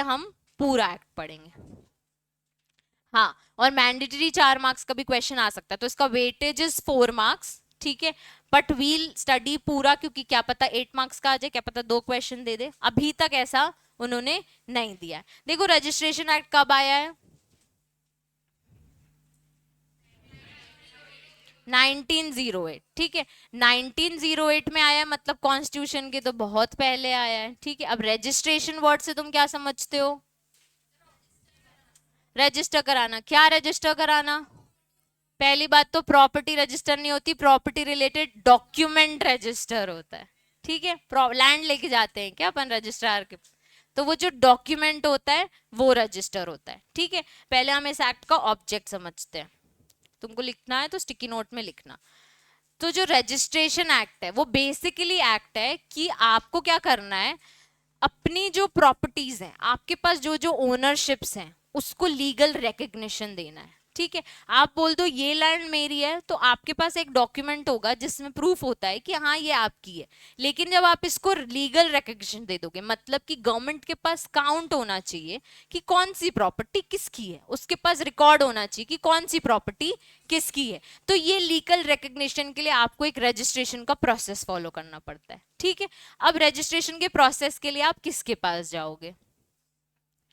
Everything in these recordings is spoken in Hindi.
हम पूरा एक्ट पढ़ेंगे। हाँ, और मैंडेटरी 4 मार्क्स का भी क्वेश्चन आ सकता है, तो इसका वेटेज इज 4 मार्क्स, ठीक है। बट वील स्टडी पूरा, क्योंकि क्या पता 8 मार्क्स का आ जाए, क्या पता 2 क्वेश्चन दे दे, अभी तक ऐसा उन्होंने नहीं दिया है। देखो रजिस्ट्रेशन एक्ट कब आया है? 1908, ठीक है। 1908 में आया, मतलब कॉन्स्टिट्यूशन के तो बहुत पहले आया है, ठीक है। अब रजिस्ट्रेशन वर्ड से तुम क्या समझते हो? रजिस्टर कराना। क्या रजिस्टर कराना? पहली बात तो प्रॉपर्टी रजिस्टर नहीं होती, प्रॉपर्टी रिलेटेड डॉक्यूमेंट रजिस्टर होता है, ठीक है। लैंड लेके जाते हैं क्या अपन रजिस्ट्रार के, तो वो जो डॉक्यूमेंट होता है वो रजिस्टर होता है, ठीक है। पहले हम इस एक्ट का ऑब्जेक्ट समझते हैं। तुमको लिखना है तो स्टिकी नोट में लिखना। तो जो रजिस्ट्रेशन एक्ट है वो बेसिकली एक्ट है कि आपको क्या करना है, अपनी जो प्रॉपर्टीज हैं, आपके पास जो जो ओनरशिप्स हैं, उसको लीगल रिकग्निशन देना है, ठीक है। आप बोल दो ये लैंड मेरी है, तो आपके पास एक डॉक्यूमेंट होगा जिसमें प्रूफ होता है कि हाँ ये आपकी है। लेकिन जब आप इसको लीगल रिकग्निशन दे दोगे, मतलब कि गवर्नमेंट के पास काउंट होना चाहिए कि कौन सी प्रॉपर्टी किसकी है, उसके पास रिकॉर्ड होना चाहिए कि कौन सी प्रॉपर्टी किसकी है। तो ये लीगल रिकग्निशन के लिए आपको एक रजिस्ट्रेशन का प्रोसेस फॉलो करना पड़ता है, ठीक है। अब रजिस्ट्रेशन के प्रोसेस के लिए आप किसके पास जाओगे?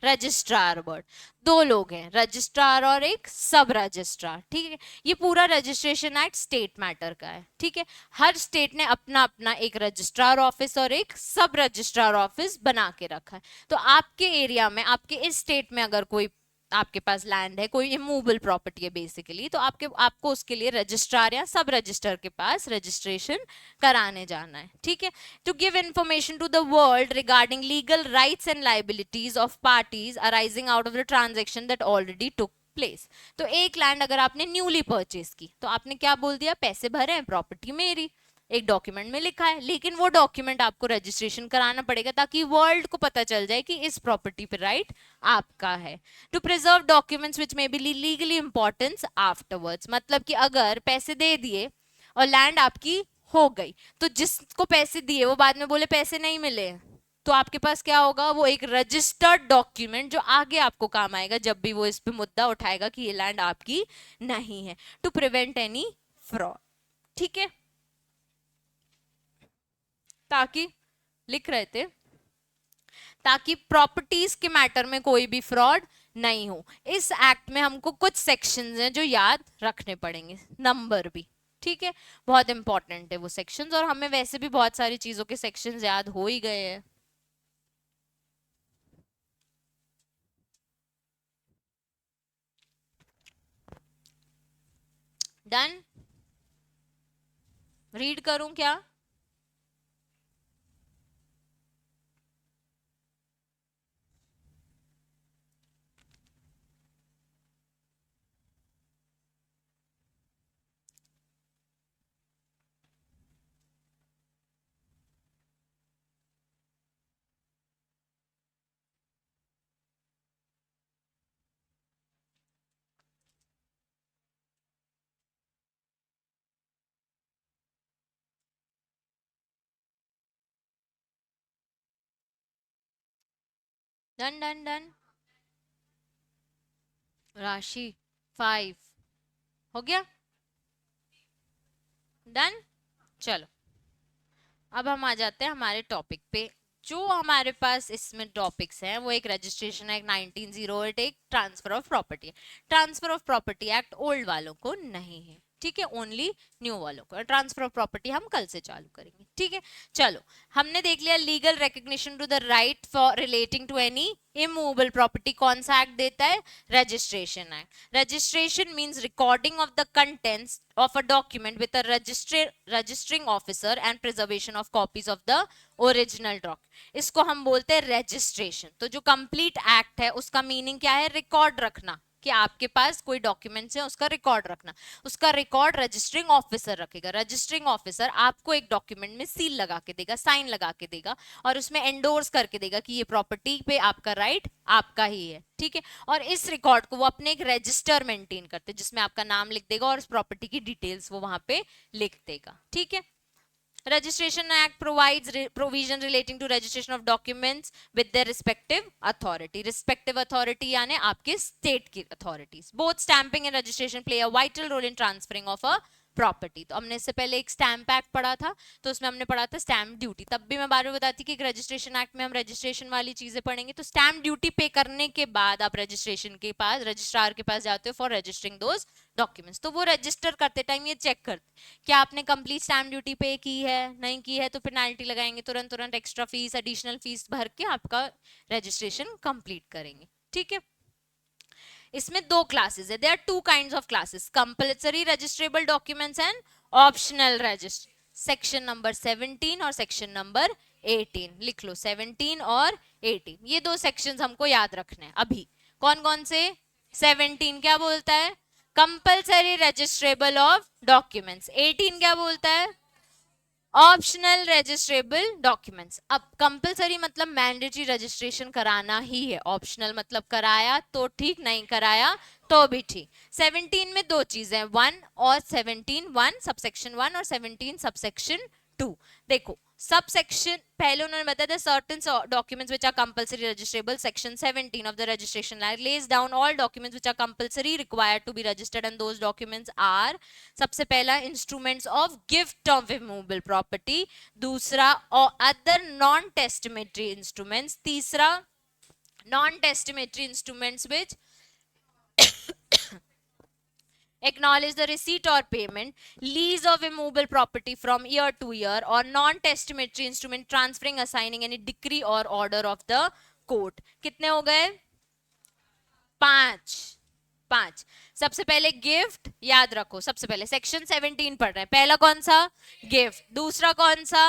रजिस्ट्रार वर्ड, दो लोग हैं, रजिस्ट्रार और एक सब रजिस्ट्रार, ठीक है। ये पूरा रजिस्ट्रेशन एक्ट स्टेट मैटर का है, ठीक है। हर स्टेट ने अपना अपना एक रजिस्ट्रार ऑफिस और एक सब रजिस्ट्रार ऑफिस बना के रखा है। तो आपके एरिया में, आपके इस स्टेट में अगर कोई आपके पास लैंड है, कोई इमूवेबल प्रॉपर्टी है बेसिकली, तो आपको उसके लिए रजिस्ट्रार या सब रजिस्टर के पास रजिस्ट्रेशन कराने जाना है, ठीक है। To give information to the world regarding legal rights and liabilities of parties arising out of the transaction that already took place. तो एक लैंड अगर आपने न्यूली परचेज की, तो आपने क्या बोल दिया, पैसे भरे हैं, प्रॉपर्टी मेरी, एक डॉक्यूमेंट में लिखा है, लेकिन वो डॉक्यूमेंट आपको रजिस्ट्रेशन कराना पड़ेगा ताकि वर्ल्ड को पता चल जाए कि इस प्रॉपर्टी पे राइट आपका है। To preserve documents which may be legally importance afterwards, मतलब कि अगर पैसे दे दिए और लैंड आपकी हो गई, तो जिसको पैसे दिए वो बाद में बोले पैसे नहीं मिले, तो आपके पास क्या होगा, वो एक रजिस्टर्ड डॉक्यूमेंट जो आगे आपको काम आएगा जब भी वो इस पे मुद्दा उठाएगा कि ये लैंड आपकी नहीं है, टू प्रिवेंट एनी फ्रॉड, ठीक है। ताकि, लिख रहे थे, ताकि प्रॉपर्टीज के मैटर में कोई भी फ्रॉड नहीं हो। इस एक्ट में हमको कुछ सेक्शंस हैं जो याद रखने पड़ेंगे, नंबर भी, ठीक है। बहुत इंपॉर्टेंट है वो सेक्शंस, और हमें वैसे भी बहुत सारी चीजों के सेक्शंस याद हो ही गए हैं। डन? रीड करूं क्या? Done done done. राशि 5 हो गया। डन। चलो, अब हम आ जाते हैं हमारे टॉपिक पे। जो हमारे पास इसमें टॉपिक्स हैं वो एक रजिस्ट्रेशन एक्ट 1908, एक ट्रांसफर ऑफ प्रॉपर्टी है। Transfer of property act old वालों को नहीं है, ठीक है, ओनली न्यू वालों को। ट्रांसफर ऑफ प्रॉपर्टी हम कल से चालू करेंगे, ठीक है। चलो, हमने देख लिया legal recognition to the right for relating to any immovable property कौन सा एक्ट देता है? Registration act. Registration means recording of the contents of a document with a registering officer and preservation of copies of the original document, इसको हम बोलते हैं रजिस्ट्रेशन। तो जो कंप्लीट एक्ट है उसका मीनिंग क्या है? रिकॉर्ड रखना, कि आपके पास कोई डॉक्यूमेंट्स है उसका रिकॉर्ड रखना। उसका रिकॉर्ड रजिस्टरिंग ऑफिसर रखेगा। रजिस्टरिंग ऑफिसर आपको एक डॉक्यूमेंट में सील लगा के देगा, साइन लगा के देगा, और उसमें एंडोर्स करके देगा कि ये प्रॉपर्टी पे आपका राइट आपका ही है, ठीक है। और इस रिकॉर्ड को वो अपने एक रजिस्टर मेंटेन करते जिसमें आपका नाम लिख देगा और उस प्रॉपर्टी की डिटेल्स वो वहां पे लिख देगा, ठीक है। Registration Act provides provision relating to registration of documents with their respective authority. Respective authority यानी आपके state की authorities. Both stamping and registration play a vital role in transferring of a property. तो हमने इससे पहले एक स्टैम्प एक्ट पढ़ा था, तो उसमें हमने पढ़ा था स्टैम्प ड्यूटी. तब भी मैं बार बार बताती कि रजिस्ट्रेशन एक्ट में हम रजिस्ट्रेशन वाली चीजें पढ़ेंगे. तो स्टैम्प ड्यूटी पे करने के बाद आप रजिस्ट्रेशन के पास, रजिस्ट्रार के पास जाते हो फॉर रजिस्टरिंग दोज डॉक्यूमेंट्स. तो वो रजिस्टर करते टाइम ये चेक करते क्या आपने कंप्लीट स्टैम्प ड्यूटी पे की है, नहीं की है तो पेनाल्टी लगाएंगे, तुरंत तुरंत एक्स्ट्रा फीस, एडिशनल फीस भर के आपका रजिस्ट्रेशन कंप्लीट करेंगे. ठीक है. इसमें दो क्लासेस है. There are two kinds of classes, compulsory registrable documents and optional register. Section number 17 और सेक्शन नंबर 18 लिख लो. 17 और 18 ये दो सेक्शंस हमको याद रखने हैं. अभी कौन कौन से? 17 क्या बोलता है? Compulsory registrable of documents. 18 क्या बोलता है? Optional registrable documents. अब कंपलसरी मतलब मैंडेटरी रजिस्ट्रेशन कराना ही है, ऑप्शनल मतलब कराया तो ठीक, नहीं कराया तो भी ठीक. 17 में दो चीजें, 1 और 17, 1 सबसेक्शन 1 और 17 सबसेक्शन 2. देखो सबसेक्शन पहले उन्होंने बताया था certain documents which are compulsory registrable. Section 17 of the registration act lays down all documents which are compulsory required to be registered, and those documents are सबसे पहला instruments of gift of immovable property, दूसरा अदर नॉन टेस्टिमेटरी इंस्ट्रूमेंट्स, तीसरा non testamentary instruments which acknowledge the receipt or payment, lease of immovable property from year to year, or non-testamentary instrument transferring, assigning any decree or order of the court. कितने हो गए? 5. सबसे पहले गिफ्ट याद रखो. सबसे पहले सेक्शन 17 पढ़ रहे हैं. पहला कौन सा? गिफ्ट. दूसरा कौन सा?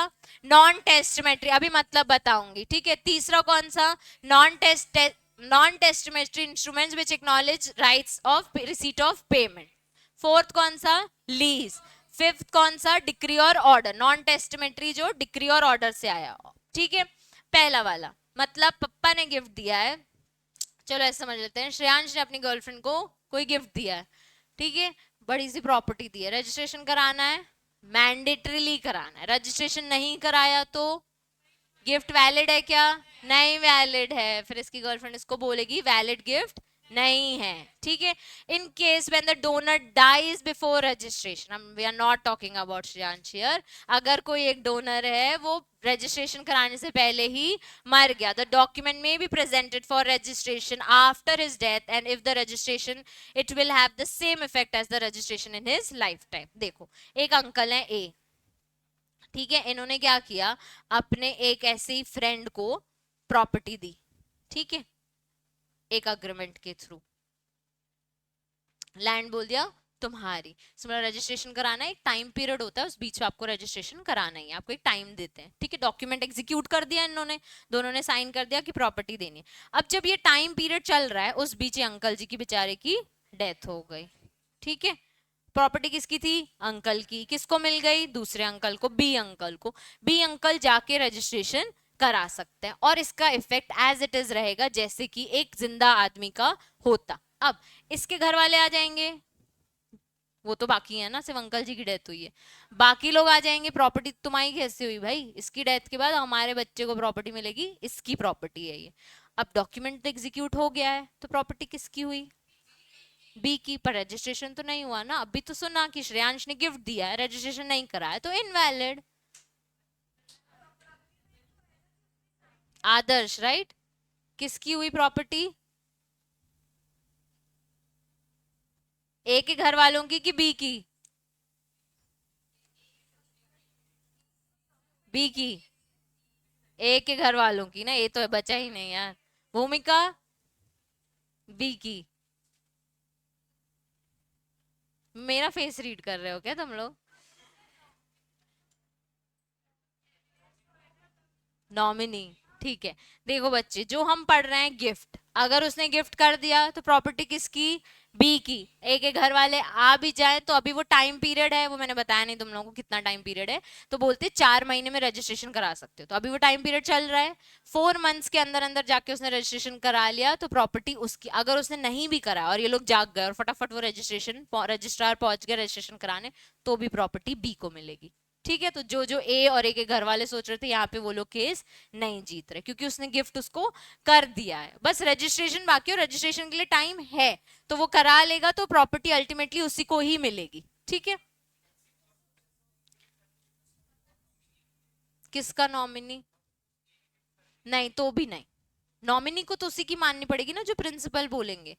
Non testamentary. अभी मतलब बताऊंगी. ठीक है. तीसरा कौन सा? Non testamentary instruments which acknowledge rights of receipt of payment. Fourth कौन सा? लीज. फिफ्थ कौन सा? डिक्री और ऑर्डर. नॉन टेस्टिमेटरी जो डिक्री और ऑर्डर से आया. ठीक है. पहला वाला मतलब पप्पा ने गिफ्ट दिया है. चलो ऐसे समझ लेते हैं, श्रेयांश ने अपनी गर्लफ्रेंड को कोई गिफ्ट दिया है. ठीक है. बड़ी सी प्रॉपर्टी दी है. रजिस्ट्रेशन कराना है, मैंडेटरीली कराना है. रजिस्ट्रेशन नहीं कराया तो गिफ्ट वैलिड है क्या? नहीं वैलिड है. फिर इसकी गर्लफ्रेंड इसको बोलेगी वैलिड गिफ्ट नहीं है. ठीक है. In case when the donor dies before registration, we are not talking about Shreyansh here. अगर कोई एक डोनर है वो रजिस्ट्रेशन कराने से पहले ही मर गया, the document may be presented for registration after his death, and if the registration it will have the same effect as the registration in his life time. देखो एक अंकल है ए. ठीक है. इन्होंने क्या किया, अपने एक ऐसे ही फ्रेंड को प्रॉपर्टी दी. ठीक है. एक अग्रीमेंट के थ्रू लैंड बोल दिया तुम्हारी. रजिस्ट्रेशन कराना है, एक टाइम पीरियड होता है, उस बीच में आपको रजिस्ट्रेशन कराना ही है. आपको एक टाइम देते हैं. ठीक है. डॉक्यूमेंट एग्जीक्यूट कर दिया इन्होंने, दोनों ने साइन कर दिया कि प्रॉपर्टी देनी है. अब जब ये टाइम पीरियड चल रहा है, उस बीच अंकल जी की बेचारे की डेथ हो गई. ठीक है. प्रॉपर्टी किसकी थी? अंकल की. किसको मिल गई? दूसरे अंकल को, बी अंकल को. बी अंकल जाके रजिस्ट्रेशन करा सकते हैं और इसका इफेक्ट एज इट इज रहेगा जैसे कि एक जिंदा आदमी का होता. अब इसके घर वाले आ जाएंगे, वो तो बाकी है ना, सिर्फ अंकल जी की डेथ हुई है. बाकी लोग आ जाएंगे, प्रॉपर्टी तुम्हारी कैसे हुई भाई? इसकी डेथ के बाद हमारे बच्चे को प्रॉपर्टी मिलेगी, इसकी प्रॉपर्टी है ये. अब डॉक्यूमेंट एग्जीक्यूट हो गया है तो प्रॉपर्टी किसकी हुई? बी की. पर रजिस्ट्रेशन तो नहीं हुआ ना. अभी तो सुना कि श्रेयांश ने गिफ्ट दिया है, रजिस्ट्रेशन नहीं कराया तो इनवैलिड. आदर्श राइट. किसकी हुई प्रॉपर्टी? ए के घर वालों की कि बी की? बी की. ए के घर वालों की ना, ए तो बचा ही नहीं यार. भूमिका बी की. मेरा फेस रीड कर रहे हो क्या तुम लोग? नॉमिनी. ठीक है. देखो बच्चे, जो हम पढ़ रहे हैं गिफ्ट, अगर उसने गिफ्ट कर दिया तो प्रॉपर्टी किसकी? बी की. ए के घर वाले आ भी जाए तो अभी वो टाइम पीरियड है, वो मैंने बताया नहीं तुम लोगों को कितना टाइम पीरियड है, तो बोलते 4 महीने में रजिस्ट्रेशन करा सकते हो. तो अभी वो टाइम पीरियड चल रहा है. 4 मंथ्स के अंदर अंदर जाके उसने रजिस्ट्रेशन करा लिया तो प्रॉपर्टी उसकी. अगर उसने नहीं भी करा और ये लोग जाग गए और फटाफट वो रजिस्ट्रार पहुंच गया रजिस्ट्रेशन कराने, तो भी प्रॉपर्टी बी को मिलेगी. ठीक है, तो जो ए और ए के घर वाले सोच रहे थे यहाँ पे वो लोग केस नहीं जीत रहे, क्योंकि उसने गिफ्ट उसको कर दिया है। बस रजिस्ट्रेशन बाकी, और रजिस्ट्रेशन के लिए टाइम है, तो वो करा लेगा, तो प्रॉपर्टी अल्टीमेटली उसी को ही मिलेगी। ठीक है, किसका नॉमिनी? नहीं, तो भी नहीं, नॉमिनी को तो उसी की माननी पड़ेगी ना जो प्रिंसिपल बोलेंगे।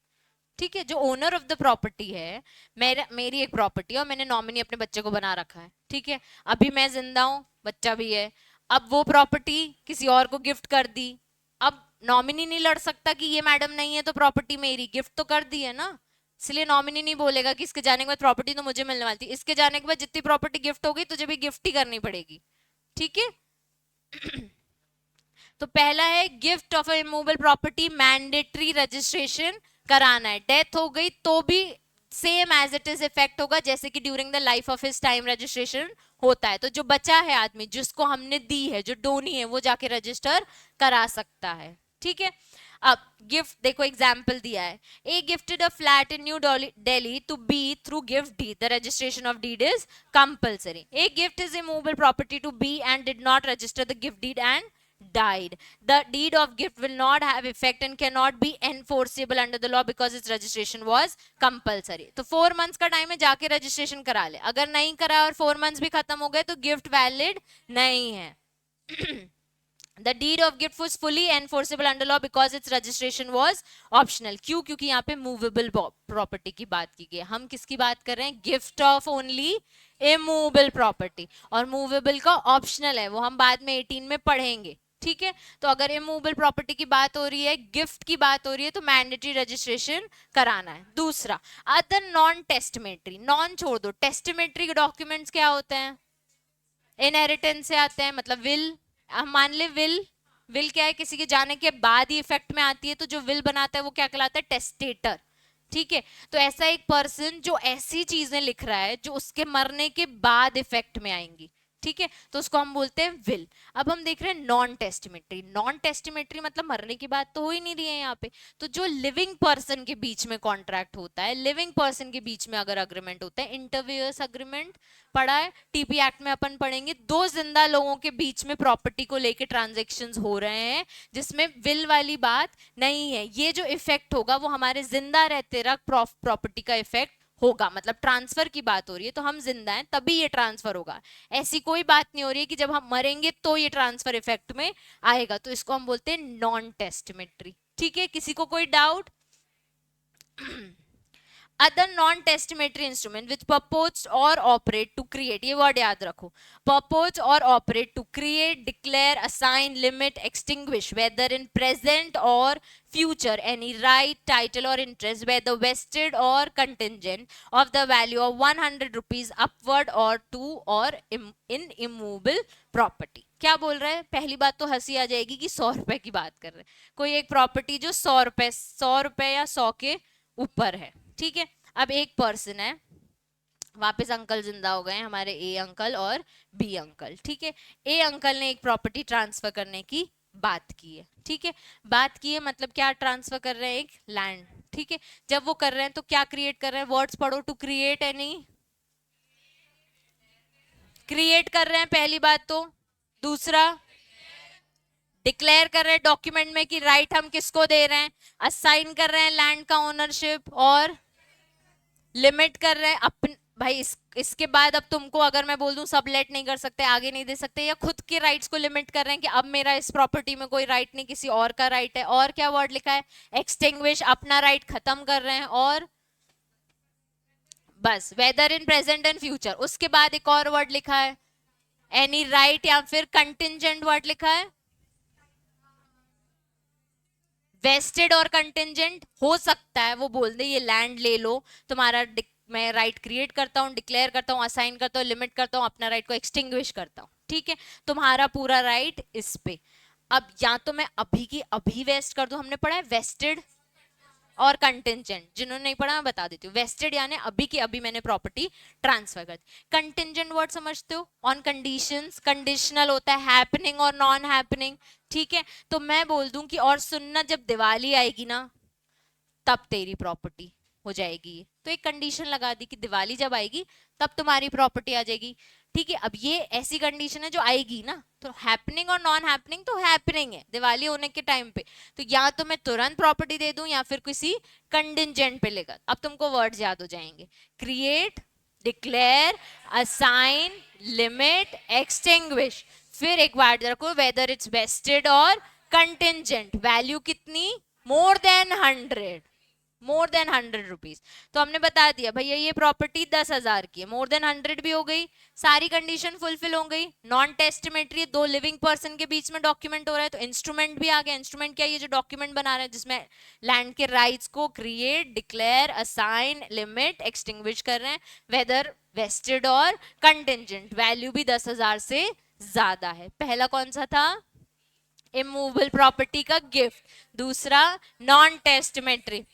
ठीक है, जो ओनर ऑफ द प्रॉपर्टी है, मेरी एक प्रॉपर्टी और मैंने नॉमिनी अपने बच्चे को बना रखा है। ठीक है, अभी मैं जिंदा हूं, बच्चा भी है, अब वो प्रॉपर्टी किसी और को गिफ्ट कर दी, अब नॉमिनी नहीं लड़ सकता कि ये मैडम नहीं है तो प्रॉपर्टी मेरी, गिफ्ट तो कर दी है ना। इसलिए नॉमिनी नहीं बोलेगा कि इसके जाने के बाद प्रॉपर्टी तो मुझे मिलने वाली थी, इसके जाने के बाद जितनी प्रॉपर्टी गिफ्ट हो गई तुझे भी गिफ्ट ही करनी पड़ेगी। ठीक है। तो पहला है gift of immovable property mandatory registration कराना है, डेथ हो गई तो भी same as it is effect होगा जैसे कि during the life of his time registration होता है। तो जो बचा है आदमी जिसको हमने दी है, जो डोनी है, वो जाके रजिस्टर करा सकता है। ठीक है, अब गिफ्ट देखो, एग्जाम्पल दिया है, a gifted a flat in New Delhi to B through gift deed, the registration of deed is compulsory. A gift is immovable property to be and did not register the gift deed and died. The deed of gift will not have effect and cannot be enforceable under the law because its registration was compulsory. तो 4 months का टाइम है, जाके रजिस्ट्रेशन करा ले, अगर नहीं करा और 4 months भी खत्म हो गए तो गिफ्ट वैलिड नहीं है। The deed of gift was fully enforceable under law because its registration was optional. क्यों? क्योंकि यहाँ पे movable property की बात की गई। हम किसकी बात कर रहे हैं? Gift of only immovable property, और movable का ऑप्शनल है, वो हम बाद में 18 में पढ़ेंगे। ठीक है, तो अगर इमूवेबल प्रॉपर्टी की बात हो रही है, गिफ्ट की बात हो रही है, तो मैंडेटरी रजिस्ट्रेशन कराना है। दूसरा, अदर नॉन टेस्टिमेटरी, नॉन छोड़ दो, टेस्टिमेटरी डॉक्यूमेंट्स क्या होते हैं? इनहेरिटेंस से आते हैं, मतलब विल, हम मान ले विल, विल क्या है? किसी के जाने के बाद ही इफेक्ट में आती है, तो जो विल बनाता है वो क्या कहलाता है? टेस्टेटर। ठीक है, तो ऐसा एक पर्सन जो ऐसी चीजें लिख रहा है जो उसके मरने के बाद इफेक्ट में आएंगी, ठीक है, तो उसको हम बोलते हैं विल। अब हम देख रहे हैं नॉन टेस्टिमेटरी। नॉन टेस्टिमेटरी मतलब मरने की बात तो हो ही नहीं रही है यहाँ पे, तो जो लिविंग पर्सन के बीच में कॉन्ट्रैक्ट होता है, लिविंग पर्सन के बीच में अगर अग्रीमेंट होता है, इंटरव्यूअर्स अग्रीमेंट पढ़ा है टीपी एक्ट में, अपन पढ़ेंगे, दो जिंदा लोगों के बीच में प्रॉपर्टी को लेके ट्रांजेक्शन्स हो रहे हैं जिसमें विल वाली बात नहीं है, ये जो इफेक्ट होगा वो हमारे जिंदा रहते रख प्रॉपर्टी का इफेक्ट होगा, मतलब ट्रांसफर की बात हो रही है, तो हम जिंदा हैं तभी ये ट्रांसफर होगा। ऐसी कोई बात नहीं हो रही है कि जब हम मरेंगे तो ये ट्रांसफर इफेक्ट में आएगा, तो इसको हम बोलते हैं नॉन टेस्टिमेटरी। ठीक है, किसी को कोई doubt? Other non testamentary instrument which purports or operate to create, ये वर्ड याद रखो, purports or operate to create, declare, assign, limit, extinguish whether in present or future any right, title or interest whether vested or contingent of the value of 100 rupees upward or to or in immovable property। क्या बोल रहे हैं? पहली बात तो हंसी आ जाएगी कि 100 रुपए की बात कर रहे हैं, कोई एक प्रॉपर्टी जो 100 रुपए या 100 के ऊपर है। ठीक है, अब एक पर्सन है, वापस अंकल जिंदा हो गए हमारे, ए अंकल और बी अंकल। ठीक है, ए अंकल ने एक प्रॉपर्टी ट्रांसफर करने की बात की है। ठीक है, बात की है मतलब क्या ट्रांसफर कर रहे हैं? एक लैंड। ठीक है, जब वो कर रहे हैं तो क्या क्रिएट कर रहे हैं? वर्ड्स पढ़ो, टू क्रिएट एनी, क्रिएट कर रहे हैं पहली बात तो। दूसरा, डिक्लेयर कर रहे हैं डॉक्यूमेंट में कि राइट हम किसको दे रहे हैं, असाइन कर रहे हैं लैंड का ओनरशिप, और लिमिट कर रहे हैं अपन भाई इसके बाद अब तुमको अगर मैं बोल दूं सब लेट नहीं कर सकते, आगे नहीं दे सकते, या खुद के राइट्स को लिमिट कर रहे हैं कि अब मेरा इस प्रॉपर्टी में कोई राइट नहीं, किसी और का राइट है। और क्या वर्ड लिखा है? एक्सटिंग्विश, अपना राइट खत्म कर रहे हैं। और बस whether in present and future, उसके बाद एक और वर्ड लिखा है एनी राइट, या फिर कंटिंजेंट वर्ड लिखा है, वेस्टेड और कंटिंजेंट हो सकता है वो बोल दे ये लैंड ले लो, तुम्हारा मैं राइट क्रिएट करता हूँ, डिक्लेयर करता हूँ, असाइन करता हूँ, लिमिट करता हूँ, अपना राइट को एक्सटिंग्विश करता हूँ। ठीक है, तुम्हारा पूरा राइट इस पे। अब या तो मैं अभी की अभी वेस्ट कर दूं, हमने पढ़ा है वेस्टेड और कंटिंजेंट, जिन्होंने नहीं पढ़ा मैं बता देती हूँ। वेस्टेड यानी अभी की अभी मैंने प्रॉपर्टी ट्रांसफर कर दी। कंटिंजेंट वर्ड समझते हो? ऑन कंडीशंस, कंडीशनल होता है हैपनिंग और नॉन हैपनिंग। ठीक है, तो मैं बोल दूं कि और सुनना, जब दिवाली आएगी ना तब तेरी प्रॉपर्टी हो जाएगी, तो एक कंडीशन लगा दी कि दिवाली जब आएगी तब तुम्हारी प्रॉपर्टी आ जाएगी। ठीक है, अब ये ऐसी कंडीशन है जो आएगी ना, तो हैपनिंग और नॉन हैपनिंग तो हैपनिंग है दिवाली होने के टाइम पे, तो या तो मैं तुरंत प्रॉपर्टी दे दूं या फिर किसी कंटिजेंट पे लेगा। अब तुमको वर्ड्स याद हो जाएंगे, create, declare, assign, limit, extinguish. फिर एक वर्ड रखो, वेदर इट्स वेस्टेड और कंटिजेंट, वैल्यू कितनी, more than 100, more than 100 rupees. तो हमने बता दिया भैया ये प्रॉपर्टी 10,000 की है, मोर देन 100 भी हो गई, सारी कंडीशन फुलफिल हो गई। नॉन टेस्टिमेटरी, दो लिविंग पर्सन के बीच में डॉक्यूमेंट हो रहा है, तो इंस्ट्रूमेंट भी आ गया। इंस्ट्रूमेंट क्या है, ये जो डॉक्यूमेंट बना रहे हैं जिसमें लैंड के राइट्स को create, declare, assign, limit, extinguish कर रहे हैं, वेदर वेस्टेड और कंटिजेंट, वैल्यू भी 10,000 से ज्यादा है। पहला कौन सा था, इमूवेबल प्रॉपर्टी का गिफ्ट। दूसरा नॉन टेस्टिमेटरी,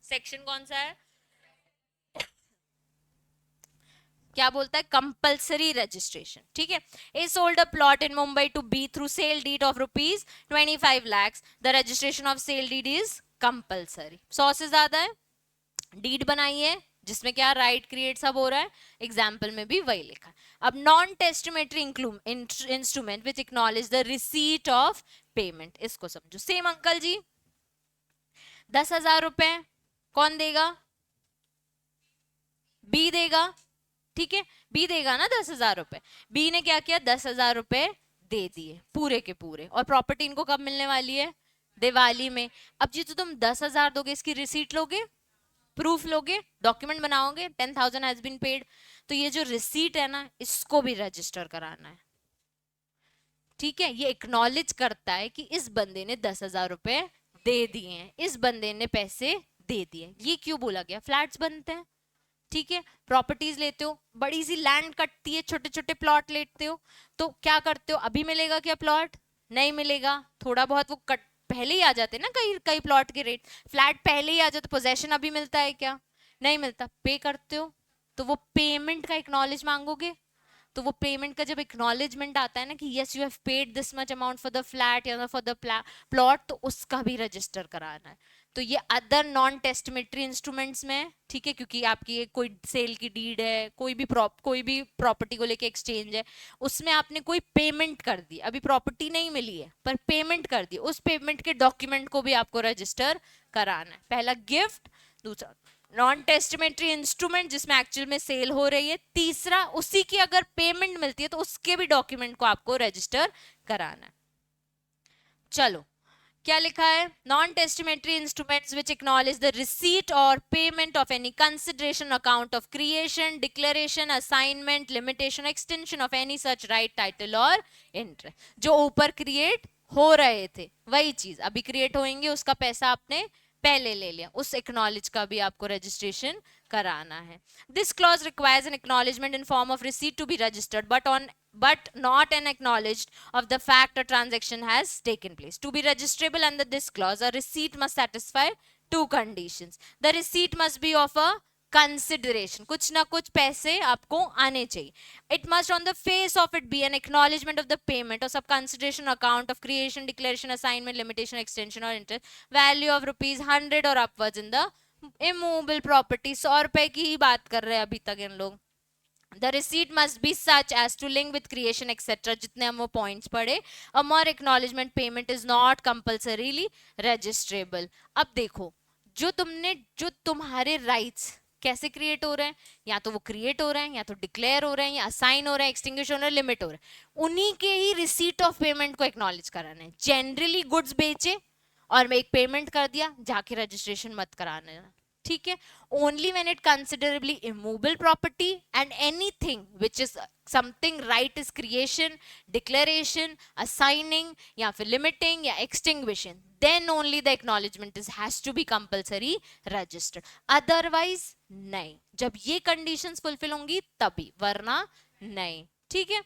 सेक्शन कौन सा है, क्या बोलता है, कंपल्सरी रजिस्ट्रेशन। ठीक है, A sold a plot in Mumbai to B through sale deed of ₹25 lakhs, the registration of sale deed is compulsory. 100 से ज्यादा है, डीड बनाई है जिसमें क्या राइट क्रिएट सब हो रहा है, एग्जाम्पल में भी वही लिखा है। अब non testamentary instrument which acknowledge the receipt of payment, इसको समझो। सेम अंकल जी, 10,000 रुपए कौन देगा, बी देगा, ठीक है, बी देगा ना 10,000 रुपए। बी ने क्या किया, 10,000 रुपए दे दिए पूरे के पूरे, और प्रॉपर्टी इनको कब मिलने वाली है, दिवाली में। अब जी तो तुम 10,000 दोगे, इसकी रिसीट लोगे, प्रूफ लोगे, डॉक्यूमेंट बनाओगे, 10,000 हैज बीन पेड, तो ये जो रिसीट है ना इसको भी रजिस्टर कराना है। ठीक है, ये एक्नॉलेज करता है कि इस बंदे ने 10,000 रुपए दे दिए हैं, इस बंदे ने पैसे दे दिए। ये क्यों बोला गया, फ्लैट्स बनते हैं, ठीक है, प्रॉपर्टीज लेते हो, बड़ी सी लैंड कटती है, छोटे छोटे प्लॉट लेते हो, तो क्या करते हो, अभी मिलेगा क्या प्लॉट, नहीं मिलेगा, थोड़ा बहुत वो कट पहले ही आ जाते हैं ना, कई कई प्लॉट के रेट, फ्लैट पहले ही आ जाते, पोजेशन अभी मिलता है क्या, नहीं मिलता, पे करते हो, तो वो पेमेंट का एक्नॉलेज मांगोगे, तो वो पेमेंट का जब एक्नॉलेजमेंट आता है ना कि yes you have paid this much amount for the flat या फॉर द प्लॉट, तो उसका भी रजिस्टर कराना है। तो ये अदर नॉन टेस्टिमेटरी इंस्ट्रूमेंट्स में, ठीक है, क्योंकि आपकी कोई सेल की डीड है, कोई भी प्रॉपर्टी को लेके एक्सचेंज है, उसमें आपने कोई पेमेंट कर दी, अभी प्रॉपर्टी नहीं मिली है पर पेमेंट कर दी, उस पेमेंट के डॉक्यूमेंट को भी आपको रजिस्टर कराना है। पहला गिफ्ट, दूसरा नॉन टेस्टिमेटरी इंस्ट्रूमेंट जिसमें एक्चुअल में सेल हो रही है, तीसरा उसी की अगर पेमेंट मिलती है तो उसके भी डॉक्यूमेंट को आपको रजिस्टर कराना है। चलो क्या लिखा है, non testamentary instruments which acknowledge the receipt or payment of any consideration, account of creation, declaration, assignment, limitation, extension of any such right, title or interest. जो ऊपर क्रिएट हो रहे थे वही चीज अभी क्रिएट होंगे, उसका पैसा आपने पहले ले लिया, उस एक्नॉलेज का भी आपको रजिस्ट्रेशन कराना है। This clause requires an acknowledgement in form of receipt to be registered but not an acknowledged of the fact a transaction has taken place. To be registrable under this clause, a receipt must satisfy two conditions. The receipt must be of a consideration, कुछ ना कुछ पैसे आपको आने चाहिए. It must on the face of it be an acknowledgement of the payment or some consideration, account of creation, declaration, assignment, limitation, extension or interest, value of ₹100 or upwards in the immovable property. 100 रुपए की ही बात कर रहे हैं अभी तक इन लोग. The receipt must be such as to link with creation etc. जितने हम वो पॉइंट्स पढ़े. A more acknowledgement payment is not compulsorily registrable. अब देखो, जो तुम्हारे राइट्स कैसे क्रिएट हो रहे हैं, या तो वो क्रिएट हो रहे हैं, या तो डिक्लेयर हो रहे हैं, या असाइन हो रहे हैं, एक्सटिंग्विश हो रहे हैं, लिमिट हो रहे हैं, उन्हीं के ही रिसीट ऑफ पेमेंट को एक्नॉलेज कराना है. जनरली गुड्स बेचे और मैं एक पेमेंट कर दिया, जाके रजिस्ट्रेशन मत कराना, ठीक है. Only when it considerably immovable property and anything which is something right is creation, declaration, assigning या फिर लिमिटिंग या extinguishing, then only the acknowledgement is has to be compulsory registered, otherwise नहीं. जब ये कंडीशंस फुलफिल होंगी तभी, वरना नहीं. ठीक है.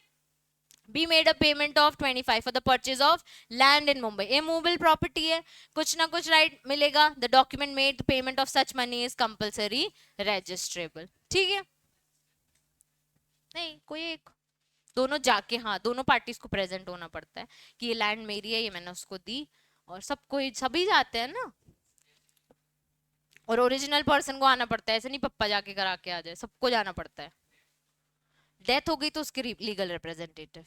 Be made a payment of 25 for the purchase of land in Mumbai. Immovable property है, कुछ ना कुछ right मिलेगा. The document made the payment of such money is compulsory registrable. ठीक है. नहीं कोई एक, दोनों जाके, हाँ दोनों पार्टीज को प्रेजेंट होना पड़ता है कि ये लैंड मेरी है, ये मैंने उसको दी, और सबको सभी जाते हैं ना, और ओरिजिनल पर्सन को आना पड़ता है, ऐसे नहीं पप्पा जाके करा के आ जाए, सबको जाना पड़ता है. डेथ हो गई तो उसके लीगल रिप्रेजेंटेटिव।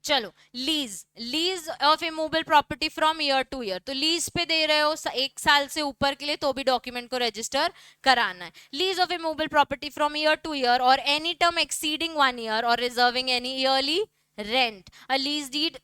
चलो, lease, lease of immovable property from year to year, तो लीज पे दे रहे हो 1 साल से ऊपर के लिए तो भी डॉक्यूमेंट को रजिस्टर कराना है। Lease of immovable property from year to year और एनी टर्म एक्सीडिंग 1 year और reserving any yearly rent, a lease deed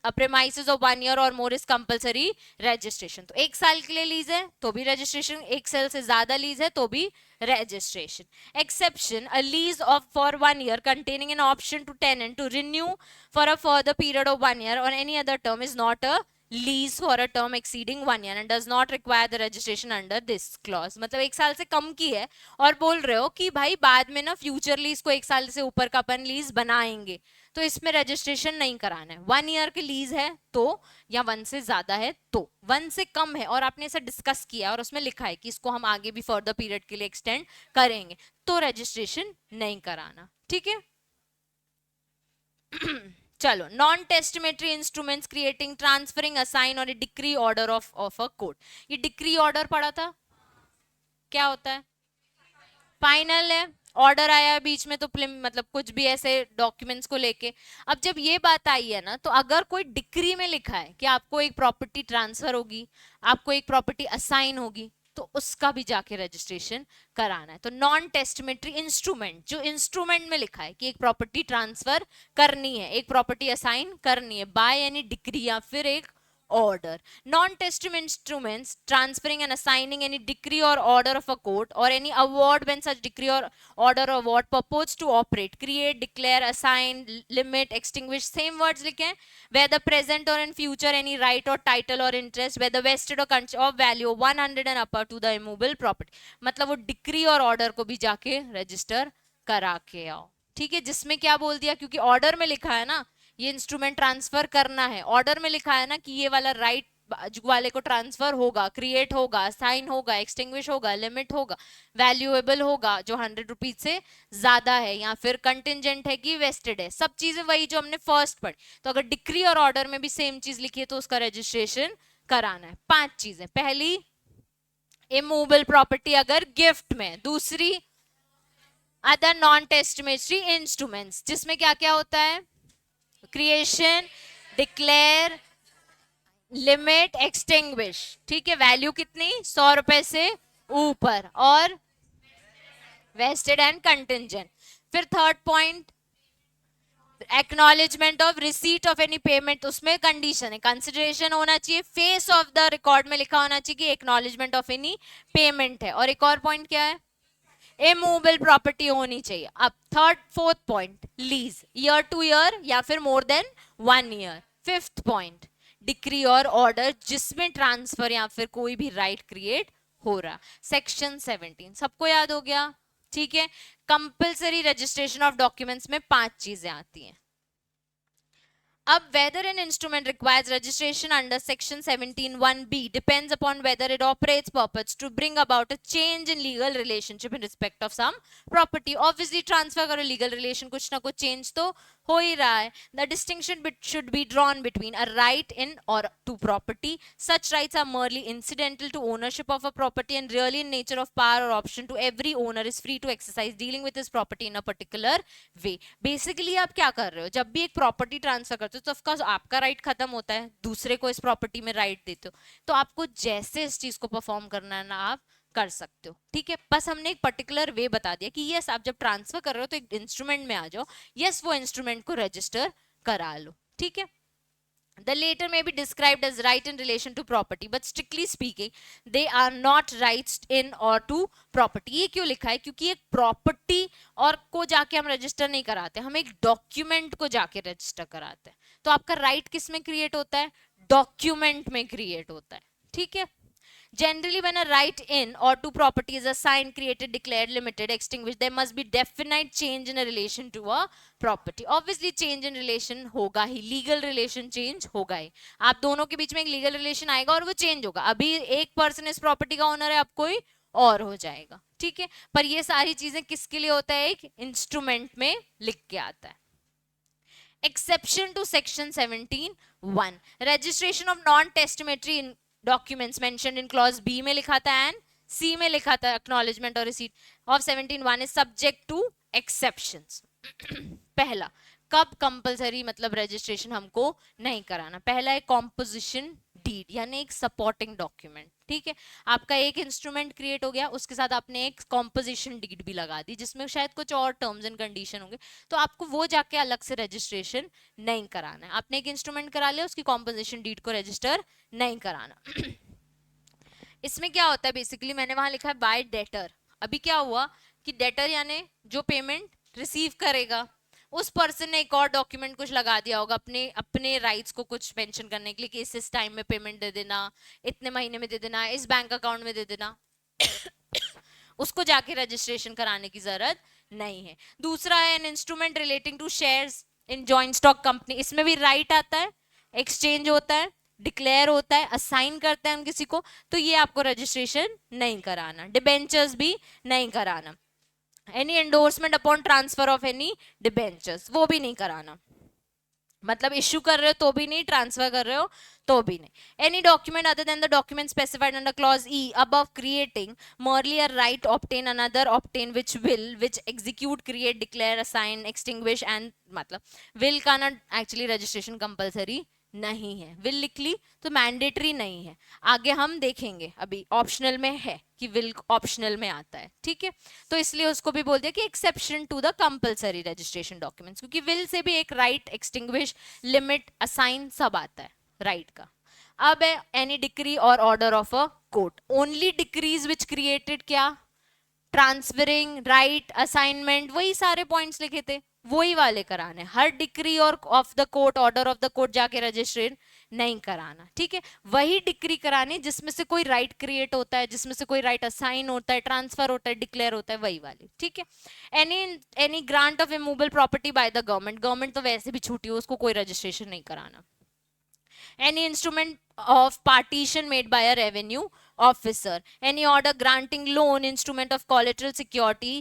a premises of 1 year और मोर इज कंपलसरी रजिस्ट्रेशन। तो 1 साल के लिए लीज है तो भी रजिस्ट्रेशन, 1 साल से ज्यादा लीज है तो भी registration. Exception, a lease of for 1 year containing an option to tenant to renew for a further period of 1 year or any other term is not a lease for a term exceeding 1 year and does not require the registration under this clause। मतलब 1 साल से कम की है और बोल रहे हो कि भाई बाद में ना फ्यूचर लीज को 1 साल से ऊपर का अपन लीज बनाएंगे तो इसमें रजिस्ट्रेशन नहीं कराना है। 1 year की लीज है तो, या 1 से ज्यादा है तो, 1 से कम है और आपने इसे डिस्कस किया और उसमें लिखा है कि इसको हम आगे भी फर्दर पीरियड के लिए एक्सटेंड करेंगे तो रजिस्ट्रेशन नहीं कराना। ठीक है। चलो, non testamentary instruments creating, transferring, assign or decree order of a court. ये डिक्री ऑर्डर पढ़ा था, क्या होता है? फाइनल है, ऑर्डर आया बीच में तो मतलब कुछ भी ऐसे डॉक्यूमेंट्स को लेके। अब जब ये बात आई है ना, तो अगर कोई डिक्री में लिखा है कि आपको एक प्रॉपर्टी ट्रांसफर होगी, आपको एक प्रॉपर्टी असाइन होगी, तो उसका भी जाके रजिस्ट्रेशन कराना है। तो नॉन टेस्टिमेटरी इंस्ट्रूमेंट, जो इंस्ट्रूमेंट में लिखा है कि एक प्रॉपर्टी ट्रांसफर करनी है, एक प्रॉपर्टी असाइन करनी है बाय एनी डिक्री या फिर एक order. Non-testament instruments transferring and assigning any decree or order of a court or any award when such decree or order or award purports to operate, create, declare, assign, limit, extinguish, same words लिखे हैं, whether present or in future any right or title or interest, whether vested or of value 100 and upper to the immovable property। मतलब वो डिक्री और ऑर्डर को भी जाके रजिस्टर करा के आओ। ठीक है, जिसमें क्या बोल दिया, क्योंकि ऑर्डर में लिखा है ना ये इंस्ट्रूमेंट ट्रांसफर करना है, ऑर्डर में लिखा है ना कि ये वाला राइट वाले को ट्रांसफर होगा, क्रिएट होगा, साइन होगा, एक्सटिंग्विश होगा, लिमिट होगा, वैल्यूएबल होगा जो 100 रुपीज से ज्यादा है, या फिर कंटिजेंट है कि वेस्टेड है, सब चीजें वही जो हमने फर्स्ट पढ़ी। तो अगर डिक्री और ऑर्डर में भी सेम चीज लिखी है तो उसका रजिस्ट्रेशन कराना है। 5 चीजें, पहली इमूवेबल प्रॉपर्टी अगर गिफ्ट में, दूसरी अदर नॉन टेस्टिमेटरी इंस्ट्रूमेंट्स, जिसमें क्या क्या होता है, क्रिएशन, डिक्लेयर, लिमिट, एक्सटिंग्विश। ठीक है, वैल्यू कितनी, 100 रुपए से ऊपर, और वेस्टेड एंड कंटिजेंट। फिर third point, acknowledgement of receipt of any payment, उसमें कंडीशन है, कंसिडरेशन होना चाहिए, फेस ऑफ द रिकॉर्ड में लिखा होना चाहिए कि एक्नॉलेजमेंट ऑफ एनी पेमेंट है। और एक और पॉइंट क्या है, इमूवेबल प्रॉपर्टी होनी चाहिए। अब third fourth point, lease, year to year या फिर more than 1 year। Fifth point, decree और ऑर्डर जिसमें ट्रांसफर या फिर कोई भी राइट क्रिएट हो रहा। सेक्शन 17 सबको याद हो गया? ठीक है। कंपल्सरी रजिस्ट्रेशन ऑफ डॉक्यूमेंट्स में 5 चीजें आती हैं। अब whether an instrument requires registration under section 17(1)(b) depends upon whether it operates purpose to bring about a change in legal relationship in respect of some property। Obviously transfer करो, legal relation कुछ ना कुछ change तो हो ही रहा है। The distinction should be drawn between a right in or to property, such rights are merely incidental to ownership of a property and really in nature of power or option to every owner is free to exercise dealing with his property in a particular way। Basically आप क्या कर रहे हो, जब भी एक प्रॉपर्टी ट्रांसफर करते हो तो ऑफकोर्स आपका राइट खत्म होता है, दूसरे को इस प्रॉपर्टी में राइट देते हो, तो आपको जैसे इस चीज को परफॉर्म करना है ना आप कर सकते हो। ठीक है, बस हमने एक पर्टिकुलर वे बता दिया कि यस आप जब ट्रांसफर कर रहे हो तो एक इंस्ट्रूमेंट में आ जाओ, यस वो इंस्ट्रूमेंट को रजिस्टर करा लो। ठीक है, the later may be described as right in relation to property but strictly speaking they are not rights in or to property। ये क्यों लिखा है, क्योंकि एक प्रॉपर्टी और को जाके हम रजिस्टर नहीं कराते, हम एक डॉक्यूमेंट को जाके रजिस्टर कराते हैं। तो आपका राइट किस में क्रिएट होता है, डॉक्यूमेंट में क्रिएट होता है। ठीक है, generally when a right in or to property is assigned, created, declared, limited, extinguished, there must be definite change in a relation to a property। obviously change in relation होगा ही, legal relation change होगा ही, आप दोनों के बीच में एक legal relation आएगा और वो change होगा। अभी एक पर्सन इस प्रॉपर्टी का ओनर है, अब कोई और हो जाएगा। ठीक है, पर ये सारी चीजें किसके लिए होता है, एक इंस्ट्रूमेंट में लिख के आता है। exception to section 17(1) registration of non-testamentary documents mentioned in clause B में लिखा था एंड C में लिखा था acknowledgement और receipt of 17(1) is subject to exceptions. पहला, कब कंपलसरी मतलब रजिस्ट्रेशन हमको नहीं कराना? पहला है कॉम्पोजिशन डीड, यानी एक सपोर्टिंग डॉक्यूमेंट। ठीक है, आपका एक इंस्ट्रूमेंट क्रिएट हो गया, उसके साथ आपने एक कॉम्पोजिशन डीड भी लगा दी जिसमें शायद कुछ और टर्म्स एंड कंडीशन होंगे, तो आपको वो जाके अलग से रजिस्ट्रेशन नहीं कराना है। आपने एक इंस्ट्रूमेंट करा लिया, उसकी कॉम्पोजिशन डीड को रजिस्टर नहीं कराना। इसमें क्या होता है बेसिकली, मैंने वहां लिखा है बाय डेटर। अभी क्या हुआ कि डेटर यानी जो पेमेंट रिसीव करेगा, उस पर्सन ने एक और डॉक्यूमेंट कुछ लगा दिया होगा अपने अपने राइट्स को कुछ मेंशन करने के लिए कि इस टाइम में पेमेंट दे देना, इतने महीने में दे देना, इस बैंक अकाउंट में दे देना। उसको जाके रजिस्ट्रेशन कराने की जरूरत नहीं है। दूसरा है an instrument relating to shares in joint stock company. इसमें भी राइट आता है, एक्सचेंज होता है, डिक्लेयर होता है, असाइन करते हैं हम किसी को, तो ये आपको रजिस्ट्रेशन नहीं कराना। डिबेंचर्स भी नहीं कराना। Any endorsement upon transfer of any debentures, वो भी नहीं कराना। मतलब इश्यू कर रहे हो तो भी नहीं, ट्रांसफर कर रहे हो तो भी नहीं। Any document other than the document specified under clause E above creating merely a right obtain another obtain which will which execute create declare assign extinguish and मतलब will का ना एक्चुअली रजिस्ट्रेशन कंपलसरी नहीं है। विल लिख ली तो मैंडेटरी नहीं है, आगे हम देखेंगे, अभी ऑप्शनल में है कि विल ऑप्शनल में आता है। ठीक है, तो इसलिए उसको भी बोल दिया कि exception to the compulsory registration documents, क्योंकि विल से भी एक राइट एक्सटिंग्विश लिमिट असाइन सब आता है राइट का। अब है एनी डिक्री और order of a court, only decrease which created क्या, ट्रांसफरिंग राइट असाइनमेंट, वही सारे पॉइंट्स लिखे थे वही वाले कराने। हर डिक्री और of the court order of the court जाके रजिस्ट्रेशन नहीं कराना। ठीक है, वही डिक्री करानी जिसमें से कोई राइट क्रिएट होता है, जिसमें से कोई राइट असाइन होता है, ट्रांसफर होता है, डिक्लेयर होता है, वही वाली। ठीक है, any grant of immovable property by the government, government तो वैसे भी छूटी हो, उसको कोई रजिस्ट्रेशन नहीं कराना। any instrument of partition made by a revenue officer, any order granting loan instrument of collateral security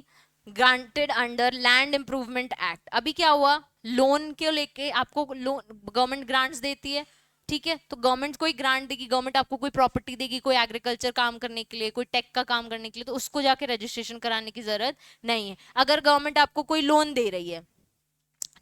granted under land improvement act। अभी क्या हुआ, लोन के लेके आपको लोन गवर्नमेंट ग्रांट्स देती है। ठीक है, तो गवर्नमेंट कोई ग्रांट देगी, गवर्नमेंट आपको कोई प्रॉपर्टी देगी, कोई एग्रीकल्चर काम करने के लिए, कोई टेक का काम करने के लिए, तो उसको जाके रजिस्ट्रेशन कराने की जरूरत नहीं है। अगर गवर्नमेंट आपको कोई लोन दे रही है,